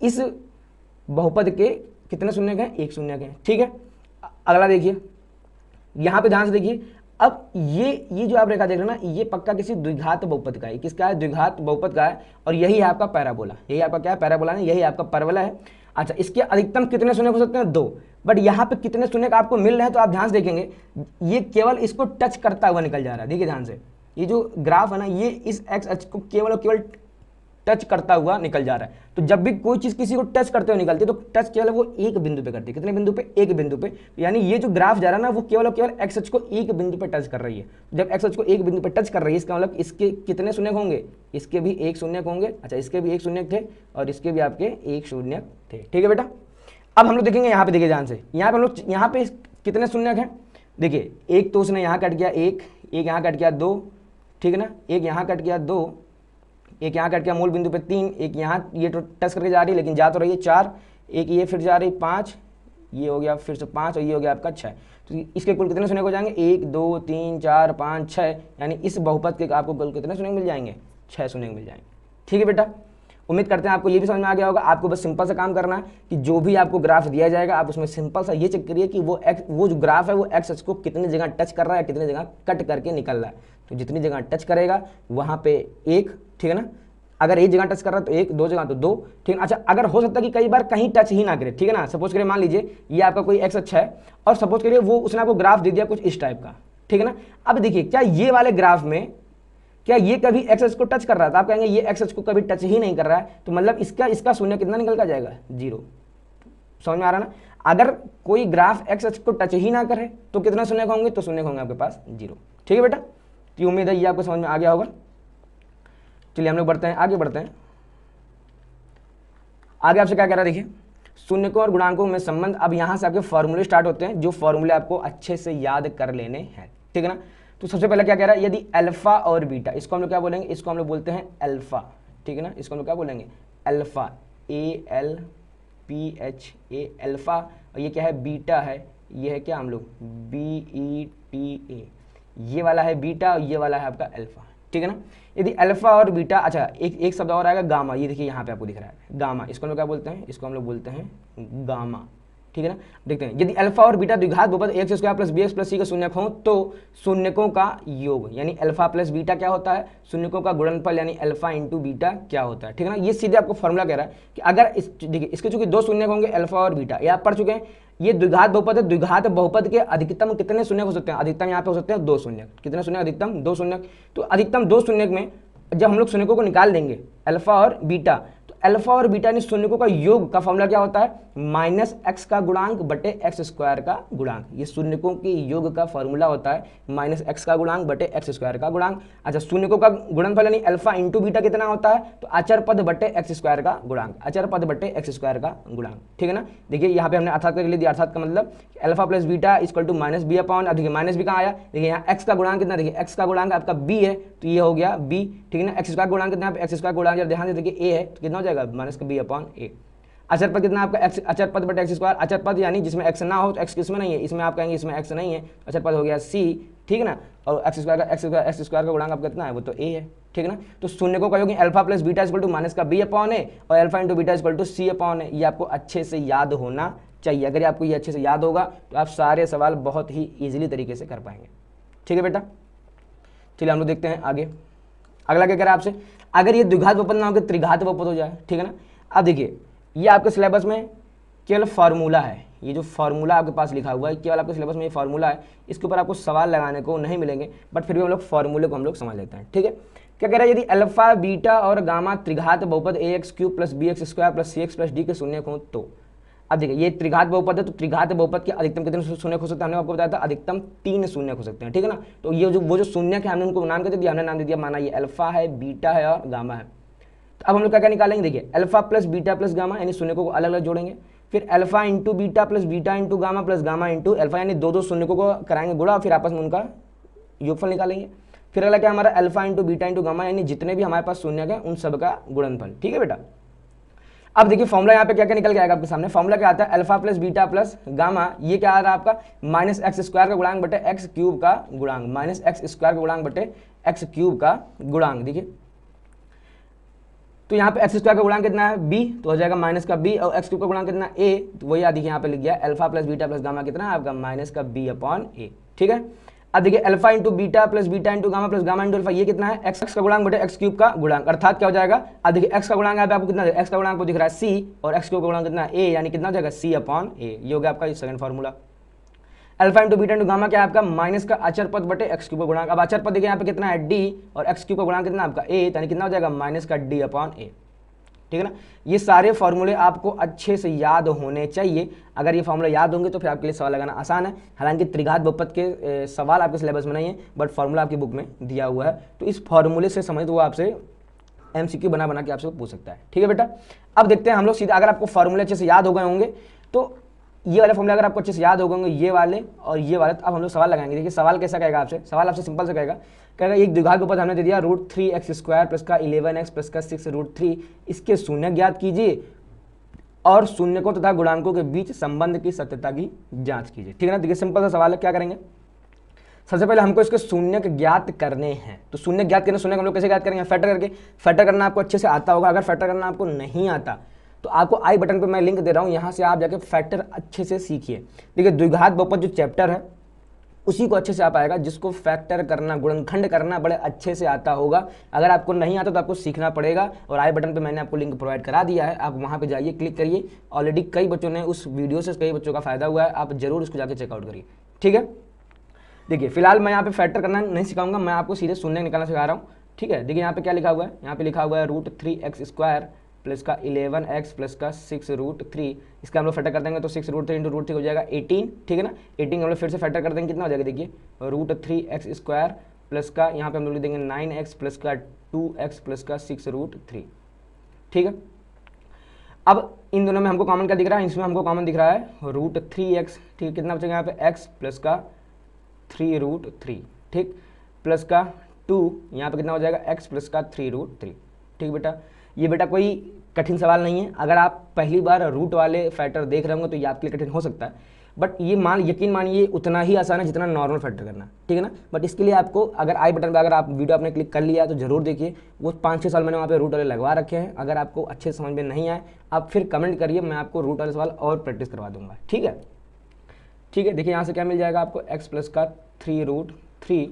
इस बहुपद के कितने शून्यक हैं? एक शून्यक है, ठीक है। अगला देखिए, यहां पे ध्यान से देखिए। अब ये जो आप रेखा देख रहे हैं ना, ये पक्का किसी द्विघात बहुपद का है। किसका है? द्विघात बहुपद का है। और यही है आपका पैराबोला, यही आपका क्या है? पैराबोला नहीं, यही आपका परवलय है। अच्छा, इसके अधिकतम कितने शून्यक हो सकते हैं? 2। बट यहाँ पे कितने शून्यक आपको मिल रहे हैं? तो आप ध्यान से देखेंगे, ये केवल इसको टच करता हुआ निकल जा रहा है। देखिए ध्यान से, ये जो ग्राफ है ना, ये इस एक्स अक्ष को केवल और केवल टच करता हुआ निकल जा रहा है। तो जब भी कोई चीज किसी को टच करते हुए निकलती है तो टच केवल वो एक बिंदु पे करती है। कितने बिंदु पे? एक बिंदु पे। यानी ये जो ग्राफ जा रहा है ना, वो केवल और केवल एक्स अक्ष को एक बिंदु पे टच कर रही है। जब एक्स अक्ष को एक बिंदु पे टच कर रही है, इसका मतलब इसके कितने शून्यक होंगे? इसके भी एक शून्यक होंगे। अच्छा, इसके भी एक शून्यक थे और इसके भी आपके एक शून्यक थे, ठीक है बेटा। अब हम लोग देखेंगे यहाँ पे, देखिए ध्यान से, यहाँ पे हम लोग यहाँ पे कितने शून्यक हैं? देखिए एक तो उसने यहाँ कट गया, एक यहाँ कट गया 2, ठीक है ना। एक यहाँ कट गया 2, एक यहाँ कट गया मूल बिंदु पे 3, एक यहाँ ये तो टच करके जा रही है लेकिन जा तो रही है 4, एक ये फिर जा रही 5, ये हो गया फिर से 5 और ये हो गया आपका 6। तो इसके कुल कितने शून्यक हो जाएंगे? 1 2 3 4 5 6। यानी इस बहुपद के आपको कुल कितने शून्यक मिल जाएंगे? 6 शून्यक मिल जाएंगे, ठीक है बेटा। उम्मीद करते हैं आपको ये भी समझ में आ गया होगा। आपको बस सिंपल सा काम करना है कि जो भी आपको ग्राफ दिया जाएगा, आप उसमें सिंपल सा ये चेक करिए कि वो जो ग्राफ है वो एक्स अक्ष को कितनी जगह टच कर रहा है, कितनी जगह कट करके निकल रहा है। तो जितनी जगह टच करेगा वहाँ पे एक, ठीक है ना। अगर एक जगह टच कर रहा है तो एक, दो जगह तो दो, ठीक है। अच्छा, अगर हो सकता है कि कई बार कहीं टच ही ना करे, ठीक है ना। सपोज करिए, मान लीजिए ये आपका कोई एक्स अक्ष है और सपोज करिए वो उसने आपको ग्राफ दे दिया कुछ इस टाइप का, ठीक है ना। अब देखिए क्या ये वाले ग्राफ में क्या ये कभी एक्स अक्ष को टच कर रहा है? तो आप कहेंगे ये एक्स अक्ष को कभी टच ही नहीं कर रहा है, तो मतलब इसका शून्य कितना निकल कर जाएगा? 0। समझ में आ रहा ना। अगर कोई ग्राफ एक्स अक्ष को टच ही ना करे तो कितना शून्य होंगे? तो शून्य होंगे आपके पास 0, ठीक है बेटा। तो उम्मीद है ये आपको समझ में आ गया होगा। चलिए हम लोग बढ़ते हैं, आगे बढ़ते हैं। आगे आपसे क्या कह रहा है, देखिए शून्यकों और गुणांकों में संबंध। अब यहां से आपके फॉर्मूले स्टार्ट होते हैं, जो फॉर्मूले आपको अच्छे से याद कर लेने हैं, ठीक है ना। तो सबसे पहले क्या कह रहा है, यदि अल्फा और बीटा, इसको हम लोग क्या बोलेंगे? इसको हम लोग बोलते हैं अल्फा, ठीक है ना। इसको हम लोग क्या बोलेंगे? Alpha, ALPHA, alpha. और ये क्या है? बीटा है। ये है क्या? हम लोग BETA। ये वाला है बीटा और ये वाला है आपका अल्फा, ठीक है ना। यदि अल्फा और बीटा, अच्छा एक शब्द और आएगा गामा। ये देखिए यहाँ पे आपको दिख रहा है गामा। इसको हम लोग क्या बोलते हैं? इसको हम लोग बोलते हैं गामा, ठीक है ना। देखते हैं, यदि अल्फा और बीटा द्विघात बहुपद x² + bx + c का शून्यक हो तो शून्यकों का योग यानी अल्फा प्लस बीटा क्या होता है? शून्यकों का गुणनफल यानी अल्फा इंटू बीटा क्या होता है, ठीक है ना। ये सीधे आपको फॉर्मूला कह रहा है कि अगर देखिए इसके चूंकि दो शून्यक होंगे अल्फा और बीटा, ये आप पढ़ चुके हैं। ये द्विघात बहुपद है, द्विघात बहुपद के अधिकतम कितने शून्यक हो सकते हैं? अधिकतम यहाँ पे हो सकते हैं 2 शून्यक। कितने शून्यक? अधिकतम 2 शून्यक। तो अधिकतम 2 शून्यक में जब हम लोग शून्यकों को निकाल देंगे अल्फा और बीटा, तो अल्फा और बीटा यानी शून्यकों का योग का फॉर्मूला क्या होता है? -x का गुणांक बटे x² का गुणांक। ये शून्यकों के योग का फॉर्मूला होता है -x का गुणांक बटे x² का गुणांक। अच्छा, शून्यकों का गुणनफल यानी अल्फा इंटू बीटा कितना होता है? तो अचर पद बटे x² का गुणांक, अचर पद बटे x² का गुणांक, ठीक है ना। देखिए यहाँ पे हमने अर्थात करके लिख दिया। अर्थात का मतलब alpha plus beta equal to -b/, देखिए माइनस भी कहाँ आया? देखिए यहाँ x का गुणांक कितना? देखिए x का गुणांक आपका b है तो ये हो गया b, ठीक है ना। x² गुणांक कितना है? x² गुणांक जब ध्यान से देखिए a है तो कितना हो जाएगा? -b/a। अचर पद कितना आपका एक्स, अचर पद बटे एक्स स्क्वायर, अचर पद यानी जिसमें एक्स ना हो तो एक्स किसमें नहीं है, इसमें आप कहेंगे इसमें एक्स नहीं है, अचर पद हो गया सी, ठीक है ना। और एक्स स्क्वायर का गुणांक आपका कितना है, वो तो ए है, ठीक है ना। तो शून्य को कहोगे alpha plus beta equal to minus का बी अपॉन ए और alpha into beta equal to c upon a. ये आपको अच्छे से याद होना चाहिए। अगर आपको ये अच्छे से याद होगा तो आप सारे सवाल बहुत ही ईजिली तरीके से कर पाएंगे, ठीक है बेटा। चलिए हम लोग देखते हैं आगे। अगला क्या कह रहा है आपसे, अगर ये द्विघात बहुपद ना होकर त्रिघात बहुपद हो जाए, ठीक है ना। अब देखिए ये आपके सिलेबस में केवल फार्मूला है, ये जो फार्मूला आपके पास लिखा हुआ है केवल आपके सिलेबस में ये फार्मूला है, इसके ऊपर आपको सवाल लगाने को नहीं मिलेंगे, बट फिर भी हम लोग फार्मूले को हम लोग समझ लेते हैं, ठीक है। क्या कह रहा है, यदि अल्फा बीटा और गामा त्रिघात बहुपद a x cube plus b x square plus c x plus d के शून्य हो तो। अब देखिए ये त्रिघात बहुपद है, तो त्रिघात बहुपद के अधिकतम कितने शून्य हो सकते हैं, हमने आपको बताया था अधिकतम 3 शून्य हो सकते हैं, ठीक है ना। तो ये जो वो जो शून्य है हमने उनको नाम कर दिया, हमने नाम दे दिया, माना ये अल्फा है, बीटा है और गामा है। तो अब हम लोग क्या क्या निकालेंगे, देखिए alpha plus beta plus gamma यानी शून्य को अलग अलग जोड़ेंगे, फिर alpha into beta plus beta into gamma plus gamma into alpha यानी दो शून्य को कराएंगे गुणा, फिर आपस में उनका योगफल निकालेंगे। फिर अगला क्या हमारा alpha into beta into gamma यानी जितने भी हमारे पास शून्य है उन सब का गुणनफल, ठीक है बेटा। अब देखिए फॉर्मुला यहाँ पे क्या क्या निकल के आएगा आपके सामने, फॉर्मुला क्या आता है, alpha plus beta plus gamma, ये क्या आ रहा है आपका माइनस एक्स स्क्वायर का गुणांक बटे एक्स क्यूब का गुणांक, माइनस एक्स स्क्वायर का गुणांक बटे एक्स क्यूब का गुणांक। देखिए तो यहाँ पे एक्स स्क्वायर का गुणांक कितना है बी, तो हो जाएगा माइनस का बी, और एक्स क्यूब का गुणांक कितना ए, तो वही देखिए यहाँ पे लिख गया alpha plus beta plus gamma कितना है आपका माइनस का बी अपॉन ए, ठीक है। अब देखिए alpha into beta plus beta into gamma plus gamma into alpha ये कितना है एक्स का गुणांक बटे एक्स क्यूब का गुणांक, अर्थात क्या हो जाएगा, अब देखिए एक्स का गुणांक यहाँ पे आपको कितना, एक्स का गुणांक को दिख रहा है सी और एक्स क्यूब का गुणांक कितना ए, यानी कितना हो जाएगा सी अपॉन ए। ये हो गया आपका second formula. Alpha into beta into gamma क्या है आपका माइनस का अचर पद बटे एक्स क्यूब का गुणांक, अब अचर पद देखिए यहाँ पे कितना है डी और एक्स क्यूब का गुणांक कितना आपका ए, यानी कितना हो जाएगा माइनस का डी अपॉन ए, ठीक है ना। ये सारे फॉर्मूले आपको अच्छे से याद होने चाहिए, अगर ये फॉर्मूला याद होंगे तो फिर आपके लिए सवाल लगाना आसान है। हालांकि त्रिघात बहुपद के सवाल आपके सिलेबस में नहीं है, बट फॉर्मूला आपकी बुक में दिया हुआ है, तो इस फॉर्मूले से समझ तो वो आपसे एमसीक्यू बना बना के आपसे पूछ सकता है, ठीक है बेटा। अब देखते हैं हम लोग सीधा, अगर आपको फॉर्मूले अच्छे से याद हो गए होंगे तो ये वाले फॉर्मूले अगर आपको अच्छे से याद हो गए होंगे, ये वाले और ये वाले, तो अब हम लोग सवाल लगाएंगे। देखिए सवाल कैसा कहेगा आपसे, सवाल आपसे सिंपल से कहेगा एक द्विघात बहुपद हमने दे दिया √3x स्क्वायर प्लस का 11x प्लस का 6√3, इसके शून्य ज्ञात कीजिए और शून्य को तथा गुणांकों के बीच संबंध की सत्यता की जांच कीजिए, ठीक है ना। देखिए सिंपल सा सवाल है, क्या करेंगे, सबसे पहले हमको इसके शून्य ज्ञात करने हैं। तो शून्य ज्ञात करने, शून्य हम लोग कैसे ज्ञात करेंगे, फैक्टर करके। फैक्टर करना आपको अच्छे से आता होगा, अगर फैक्टर करना आपको नहीं आता तो आपको आई बटन पर मैं लिंक दे रहा हूँ, यहाँ से आप जाके फैक्टर अच्छे से सीखिए। देखिए द्विघात बहुपद जो चैप्टर है उसी को अच्छे से आ पाएगा जिसको फैक्टर करना, गुणनखंड करना बड़े अच्छे से आता होगा। अगर आपको नहीं आता तो आपको सीखना पड़ेगा, और आई बटन पे मैंने आपको लिंक प्रोवाइड करा दिया है, आप वहाँ पे जाइए, क्लिक करिए। ऑलरेडी कई बच्चों ने उस वीडियो से कई बच्चों का फायदा हुआ है, आप जरूर उसको जाके चेकआउट करिए, ठीक है। देखिए फिलहाल मैं यहाँ पे फैक्टर करना नहीं सिखाऊंगा, मैं आपको सीधे शून्य निकालना सिखा रहा हूँ, ठीक है। देखिए यहाँ पे क्या लिखा हुआ है, यहाँ पे लिखा हुआ है √3x स्क्वायर प्लस का 11x प्लस का 6√3, इसका हम लोग फैक्टर कर देंगे तो 6√3 इंटू √3 हो जाएगा 18, ठीक है ना। 18 हम लोग फिर से फैक्टर कर देंगे, कितना हो जाएगा, देखिए √3x स्क्वायर प्लस का यहाँ पे हम लोग लिख देंगे 9x प्लस का 2x प्लस का 6√3, ठीक है। अब इन दोनों में हमको कॉमन क्या दिख रहा है, इसमें हमको कॉमन दिख रहा है √3x, ठीक है। कितना बचेगा यहाँ पे x प्लस का 3√3, ठीक, प्लस का 2, यहाँ पे कितना हो जाएगा x प्लस का 3√3, ठीक बेटा। ये बेटा कोई कठिन सवाल नहीं है, अगर आप पहली बार रूट वाले फैक्टर देख रहे होंगे तो ये आपके लिए कठिन हो सकता है, बट ये यकीन मानिए उतना ही आसान है जितना नॉर्मल फैक्टर करना, ठीक है ना। बट इसके लिए आपको अगर आई बटन पर अगर आप वीडियो आपने क्लिक कर लिया तो जरूर देखिए, वो 5-6 साल मैंने वहाँ पे रूट वाले लगवा रखे हैं। अगर आपको अच्छे समझ में नहीं आए आप फिर कमेंट करिए, मैं आपको रूट वाले सवाल और प्रैक्टिस करवा दूंगा, ठीक है। ठीक है, देखिए यहाँ से क्या मिल जाएगा आपको x प्लस का 3√3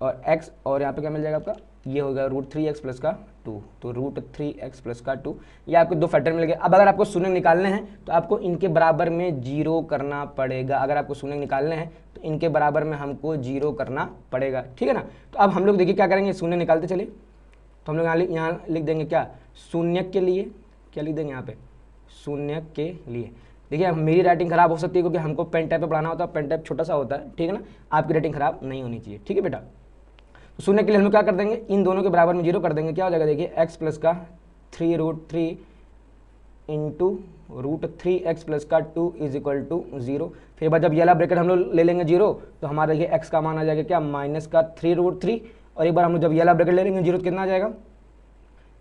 और x, और यहाँ पे क्या मिल जाएगा आपका, ये होगा √3x प्लस का 2, तो √3x प्लस का 2, ये आपको दो फैक्टर मिल गए। अब अगर आपको शून्य निकालने हैं तो आपको इनके बराबर में 0 करना पड़ेगा, अगर आपको शून्य निकालने हैं तो इनके बराबर में हमको 0 करना पड़ेगा, ठीक है ना। तो अब हम लोग देखिए क्या करेंगे, शून्य निकालते चले, तो हम लोग यहाँ लिख देंगे क्या, शून्य के लिए, क्या लिख देंगे यहाँ पे, शून्य के लिए। देखिए मेरी राइटिंग खराब हो सकती है क्योंकि हमको पेन टाइप पे पढ़ाना होता है, पेन टाइप छोटा सा होता है, ठीक है ना, आपकी राइटिंग खराब नहीं होनी चाहिए, ठीक है बेटा। तो शून्य के लिए हम लोग क्या कर देंगे, इन दोनों के बराबर में 0 कर देंगे, क्या हो जाएगा, देखिए x प्लस का 3√3 इंटू √3x प्लस का 2 इज इक्वल टू 0। फिर बाद जब ये वाला ब्रैकेट हम लोग ले लेंगे 0 तो हमारा देखिए x का मान आ जाएगा क्या, माइनस का 3√3, और एक बार हम लोग जब ये वाला ब्रैकेट ले लेंगे 0 तो कितना आ जाएगा,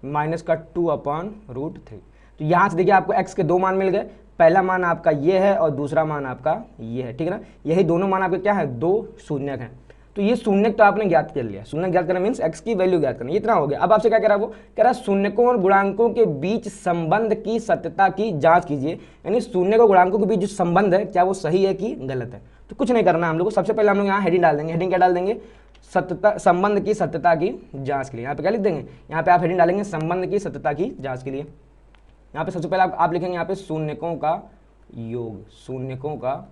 माइनस का 2/√3। तो यहाँ से देखिए आपको x के 2 मान मिल गए, पहला मान आपका ये है और दूसरा मान आपका ये है, ठीक है ना। यही दोनों मान आपके क्या है, 2 शून्यक हैं। तो ये शून्यक तो आपने ज्ञात कर लिया, शून्यक ज्ञात करना मीन्स x की वैल्यू ज्ञात करना, इतना हो गया। अब आपसे क्या कह रहा है, वो कह रहा है शून्यकों और गुणांकों के बीच संबंध की सत्यता की जांच कीजिए, यानी शून्य और गुणांकों के बीच जो संबंध है क्या वो सही है कि गलत है। तो कुछ नहीं करना हम लोग को, सबसे पहले हम लोग यहाँ हेडिंग डाल देंगे। हेडिंग क्या डाल देंगे, सत्यता, संबंध की सत्यता की जांच के लिए। यहाँ पे क्या लिख देंगे, यहाँ पे आप हेडिंग डालेंगे संबंध की सत्यता की जांच के लिए। यहाँ पे सबसे पहले आप लिखेंगे यहाँ पे शून्यकों का योग, शून्यकों का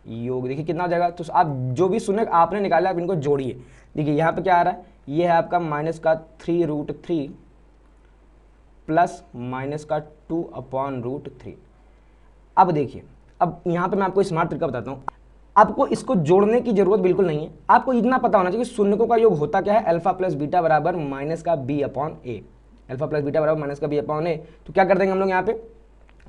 योग। देखिए कितना हो जाएगा, तो आप जो भी शून्यक आपने निकाला आप इनको जोड़िए। देखिए यहाँ पे क्या आ रहा है, ये है आपका -3√3 प्लस -2/√3। अब देखिए, अब यहाँ पे मैं आपको स्मार्ट तरीका बताता हूँ। आपको इसको जोड़ने की जरूरत बिल्कुल नहीं है, आपको इतना पता होना चाहिए कि शून्यकों का योग होता क्या है, अल्फा प्लस बीटा बराबर -b/a, अल्फा प्लस बीटा बराबर -b/a। तो क्या कर देंगे हम लोग यहाँ पे,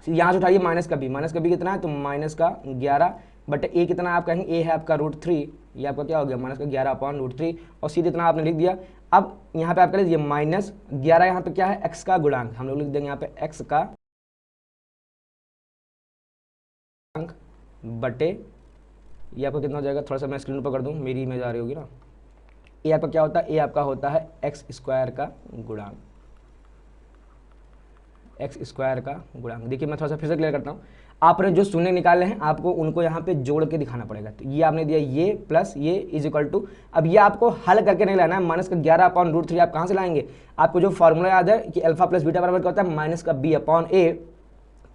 यहाँ से उठाइए -b कितना है, तो -11 बट a कितना आप कहेंगे, a है आपका √3, ये आपका क्या हो गया -11/√3, और सीधे इतना आपने लिख दिया। अब यहाँ पे आप कह लीजिए -11, यहाँ पे क्या है, x का गुणांक, हम लोग लिख देंगे यहाँ पे x का गुणांक बटे, ये आपका कितना हो जाएगा, थोड़ा सा मैं स्क्रीन पर कर दूँ, मेरी इमेज आ रही होगी ना। a आपका क्या होता है, a आपका होता है x² का गुणांक, x² का गुणांक। देखिए मैं थोड़ा सा फिर से क्लियर करता हूँ, आपने जो शून्य निकाले हैं आपको उनको यहाँ पे जोड़ के दिखाना पड़ेगा। तो ये आपने दिया ये प्लस ये इज इक्वल टू, अब ये आपको हल करके नहीं लाना है, -11/√3 आप कहाँ से लाएंगे, आपको जो फॉर्मूला याद है कि अल्फा प्लस बीटा बराबर क्या होता है, -b/a।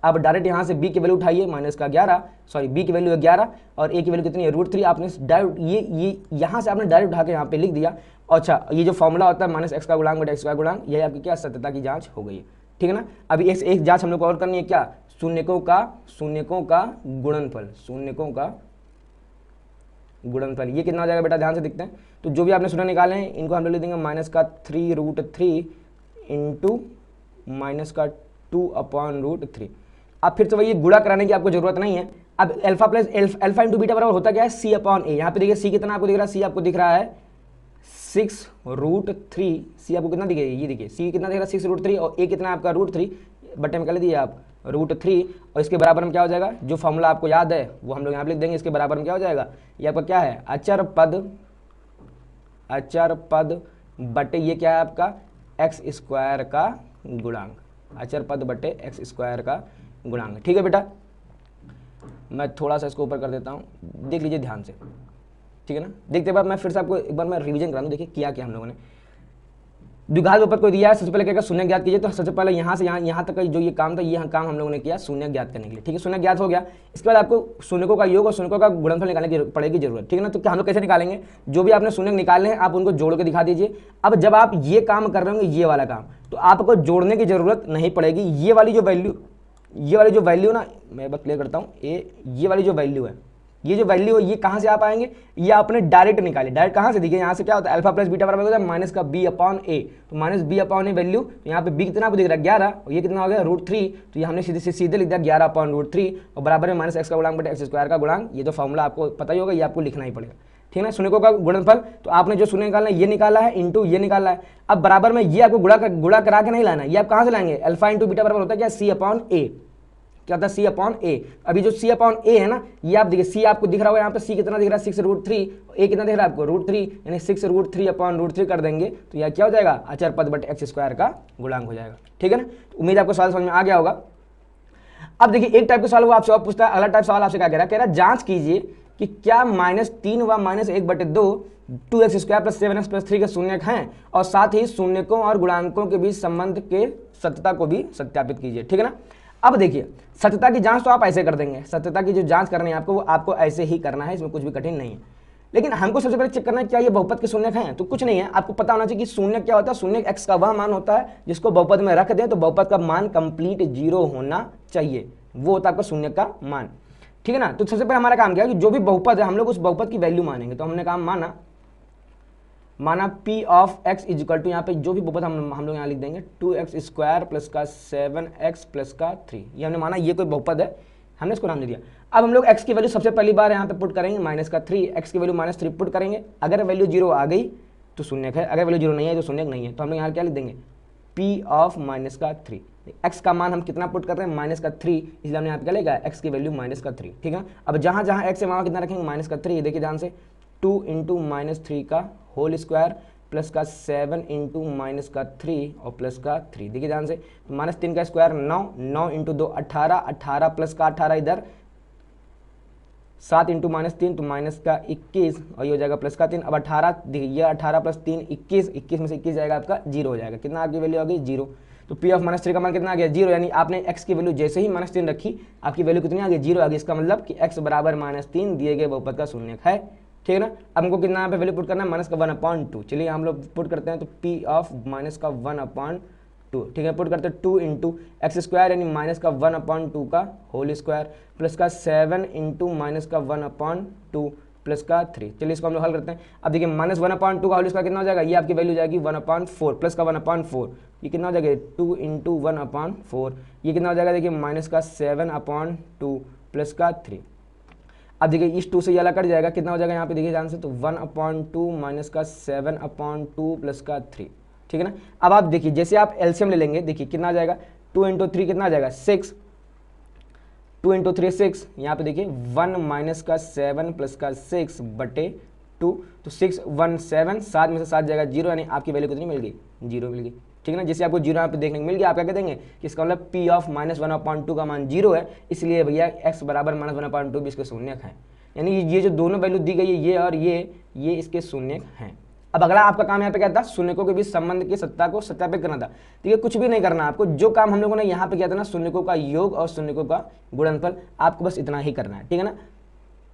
अब डायरेक्ट यहाँ से b की वैल्यू उठाइए, b की वैल्यू है 11 और a की वैल्यू कितनी है √3। आपने डायरेक्ट ये यहाँ से आपने डायरेक्ट उठा के यहाँ पे लिख दिया। अच्छा, ये जो फॉर्मूला होता है -x का गुणांक बटे x का गुणांक, यही आपकी क्या सत्यता की जाँच हो गई है, ठीक है ना। अभी एक जाँच हम लोग को और करनी है, क्या, शून्यकों का गुणनफल, शून्यकों का गुणनफल। ये कितना हो जाएगा बेटा, ध्यान से देखते हैं। तो जो भी आपने शून्य निकाले हैं इनको हम लोग लिख देंगे -3√3 इंटू -2/√3। अब फिर से वही गुणा कराने की आपको जरूरत नहीं है। अब अल्फा इंटू बीटा बराबर होता क्या है, c/a। यहाँ पे देखिए c कितना आपको दिख रहा है, c आपको दिख रहा है 6√3, c आपको कितना दिखेगा, ये देखिए c कितना दिख रहा है 6√3 और a कितना आपका √3, बटे में कर लीजिए आप √3, और इसके बराबर में क्या हो जाएगा, जो फॉर्मूला आपको याद है वो हम लोग यहाँ पे लिख देंगे। इसके बराबर में क्या हो जाएगा, ये आपका क्या है, अचर पद बटे ये क्या है आपका x² का गुणांक, अचर पद बटे x² का गुणांक, ठीक है बेटा। मैं थोड़ा सा इसको ऊपर कर देता हूँ, देख लीजिए ध्यान से, ठीक है ना। देखते बाद मैं फिर से आपको एक बार मैं रिवीजन करा दूँ। देखिए क्या क्या हम लोगों ने द्विघात बहुपद को दिया है, सबसे पहले क्या शून्य ज्ञात कीजिए। तो सबसे पहले यहाँ से यहाँ तक का जो ये काम था, ये काम हम लोगों ने किया शून्य ज्ञात करने के लिए, ठीक है। शून्य ज्ञात हो गया, इसके बाद आपको शून्यकों का योग और शून्यकों का गुणनफल निकालने की पड़ेगी जरूरत, ठीक है ना। तो हम लोग कैसे निकालेंगे, जो भी आपने शून्य निकाले हैं आप उनको जोड़ के दिखा दीजिए। अब जब आप ये काम कर रहे होंगे, ये वाला काम, तो आपको जोड़ने की जरूरत नहीं पड़ेगी। ये वाली जो वैल्यू ना, मैं बस क्लियर करता हूँ, ये वाली जो वैल्यू है, ये जो वैल्यू है ये कहाँ से आप आएंगे, ये आपने डायरेक्ट निकाले। डायरेक्ट कहाँ से, देखिए यहाँ से क्या होता है, अल्फा प्लस बीटा बराबर होता है -b/a। तो -b/a वैल्यू, तो यहाँ पे b कितना आपको दिख रहा है 11 और ये कितना हो गया √3। तो ये हमने सीधे लिख दिया 11/√3 और बराबर में -x का गुणांक बटे x² का गुणांक। ये तो फॉर्मूला आपको पता ही होगा, ये आपको लिखना ही पड़ेगा, ठीक है ना। शून्यकों का गुणनफल, तो आपने जो शून्य निकालना है ये निकाला है, इंटू ये निकाला है। अब बराबर में ये आपको गुणा करा के नहीं लाना है, ये आप कहाँ से लाएंगे, अल्फा इंटू बीटा बराबर होता है क्या, c/a, क्या होता है c/a। अभी जो c/a है ना, ये आप देखिए c आपको दिख रहा होगा यहाँ पे, c कितना दिख रहा है 6√3, a कितना दिख रहा है आपको √3, यानी 6√3/√3 कर देंगे तो यह क्या हो जाएगा, अचर पद बटे x² का गुणांक हो जाएगा, ठीक है ना। उम्मीद आपको सवाल समझ में आ गया होगा। अब देखिए एक टाइप का सवाल वो आपसे और पूछता है, अगला टाइप सवाल आपसे क्या कह रहा है, जांच कीजिए कि क्या -3 व -1/2 2x² + 7x + 3 के शून्यक हैं, और साथ ही शून्यकों और गुणांकों के बीच संबंध के सत्यता को भी सत्यापित कीजिए, ठीक है ना। अब देखिए सत्यता की जांच तो आप ऐसे कर देंगे, सत्यता की जो जांच करनी है आपको, वो आपको ऐसे ही करना है, इसमें कुछ भी कठिन नहीं है। लेकिन हमको सबसे पहले चेक करना है क्या ये बहुपद के शून्यक हैं, तो कुछ नहीं है, आपको पता होना चाहिए कि शून्यक क्या होता है। शून्यक x का वह मान होता है जिसको बहुपद में रख दें तो बहुपद का मान कंप्लीट 0 होना चाहिए, वो होता है आपका शून्यक का मान, ठीक है ना। तो सबसे पहले हमारा काम क्या है कि जो भी बहुपद है हम लोग उस बहुपद की वैल्यू मानेंगे। तो हमने काम माना p of x is equal to, यहाँ पे जो भी बहुपद हम लोग यहाँ लिख देंगे 2x² प्लस का 7x प्लस का 3, ये हमने माना ये कोई बहुपद है, हमने इसको नाम दे दिया। अब हम लोग x की वैल्यू सबसे पहली बार यहाँ पे पुट करेंगे -3, x की वैल्यू -3 पुट करेंगे। अगर वैल्यू 0 आ गई तो शून्यक है, अगर वैल्यू 0 नहीं है तो शून्यक नहीं है। तो हम लोग यहाँ क्या लिख देंगे, p ऑफ -3, एक्स का मान हम कितना पुट कर रहे हैं, -3, इसलिए हमने यहाँ पे क्या लेगा, एक्स की वैल्यू -3, ठीक है। अब जहाँ जहाँ एक्स है वहाँ कितना रखेंगे, -3, देखिए ध्यान से 2 × -3 का होल स्क्वायर प्लस का 7 × -3 और प्लस का 3, देखिए ध्यान से, तो -3 का स्क्वायर 9, 9 × 2 18, 18 प्लस का 18 इधर 7 × -3 तो -21 और ये हो जाएगा प्लस का 3। अब 18 देखिए ये 18 प्लस 3 21, 21 में से 21 जाएगा आपका 0 हो जाएगा, कितना आपकी वैल्यू आ गई 0। तो P ऑफ -3 का मान कितना आ गया 0, यानी आपने x की वैल्यू जैसे ही -3 रखी आपकी वैल्यू कितनी आ गई 0 आ गई। इसका मतलब कि x बराबर -3 दिए गए बहुपद का शून्यक है, ठीक है ना। अब हमको कितना यहाँ पे वैल्यू पुट करना है, -1/2। चलिए हम लोग पुट करते हैं, तो P ऑफ -1/2, ठीक है, पुट करते हैं 2 × x² यानी -1/2 का होल स्क्वायर प्लस का 7 × -1/2 प्लस का 3। चलिए इसको हम लोग हल करते हैं। अब देखिए -1/2 का होल स्क्वायर कितना हो जाएगा, ये आपकी वैल्यू जाएगी 1/4 प्लस का 1/4, ये कितना हो जाएगा 2 × 1/4, ये कितना हो जाएगा देखिए -7/2 प्लस का 3। अब देखिए इस 2 से ये अलग कट जाएगा, कितना हो जाएगा यहाँ पे देखिए ध्यान से, तो 1/2 माइनस का 7/2 प्लस का 3, ठीक है ना। अब आप देखिए जैसे आप एलसीएम ले लेंगे, देखिए कितना आ जाएगा 2 × 3 कितना आ जाएगा 6, 2 × 3 6, यहाँ पे देखिए 1 माइनस का 7 प्लस का 6 बटे 2, तो 6 1 7, 7 में से 7 जाएगा 0, यानी आपकी वैल्यू कितनी मिल गई 0 मिल गई, ठीक है ना। जैसे आपको 0 यहाँ पे देखने को मिल गया, आप क्या कह देंगे कि इसका मतलब P ऑफ -1/2 का मान 0 है, इसलिए भैया x बराबर -1/2 भी इसके शून्यक है, यानी ये जो दोनों वैल्यू दी गई है ये और ये इसके शून्यक हैं। अब अगला आपका काम यहाँ पे क्या था, शून्यकों के बीच संबंध की सत्ता को सत्यापित करना था, ठीक है। कुछ भी नहीं करना आपको, जो काम हम लोगों ने यहाँ पे किया था ना, शून्यकों का योग और शून्यकों का गुणनफल, आपको बस इतना ही करना है, ठीक है ना।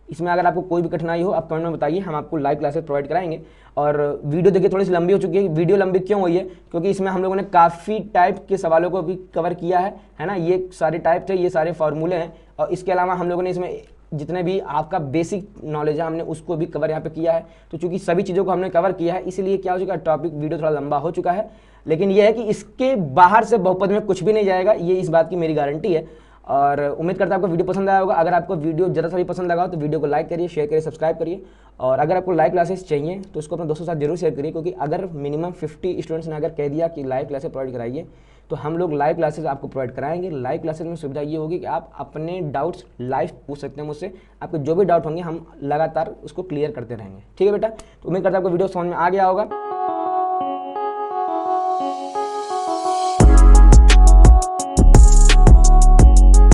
इसमें अगर आपको कोई भी कठिनाई हो आप कमेंट में बताइए, हम आपको लाइव क्लासेस प्रोवाइड कराएंगे। और वीडियो देखिए थोड़ी सी लंबी हो चुकी है। वीडियो लंबी क्यों हुई है, क्योंकि इसमें हम लोगों ने काफ़ी टाइप के सवालों को भी कवर किया है ना। ये सारे टाइप थे, ये सारे फॉर्मूले हैं, और इसके अलावा हम लोगों ने इसमें जितने भी आपका बेसिक नॉलेज है हमने उसको भी कवर यहाँ पे किया है। तो चूंकि सभी चीज़ों को हमने कवर किया है, इसलिए क्या हो चुका है, टॉपिक वीडियो थोड़ा लंबा हो चुका है, लेकिन यह है कि इसके बाहर से बहुपद में कुछ भी नहीं जाएगा, ये इस बात की मेरी गारंटी है। और उम्मीद करता हूं आपको वीडियो पसंद आया होगा। अगर आपको वीडियो ज़रा सा भी पसंद लगा हो तो वीडियो को लाइक करिए, शेयर करिए, सब्सक्राइब करिए। और अगर आपको लाइव क्लासेस चाहिए तो उसको अपने दोस्तों के साथ जरूर शेयर करिए, क्योंकि अगर मिनिमम 50 स्टूडेंट्स ने अगर कह दिया कि लाइव क्लासेस प्रोवाइड कराइए तो हम लोग लाइव क्लासेस आपको प्रोवाइड कराएंगे। लाइव क्लासेस में सुविधा ये होगी कि आप अपने डाउट्स लाइव पूछ सकते हैं मुझसे, आपको जो भी डाउट होंगे हम लगातार उसको क्लियर करते रहेंगे, ठीक है बेटा। तो उम्मीद करता हूं आपको वीडियो समझ में आ गया होगा।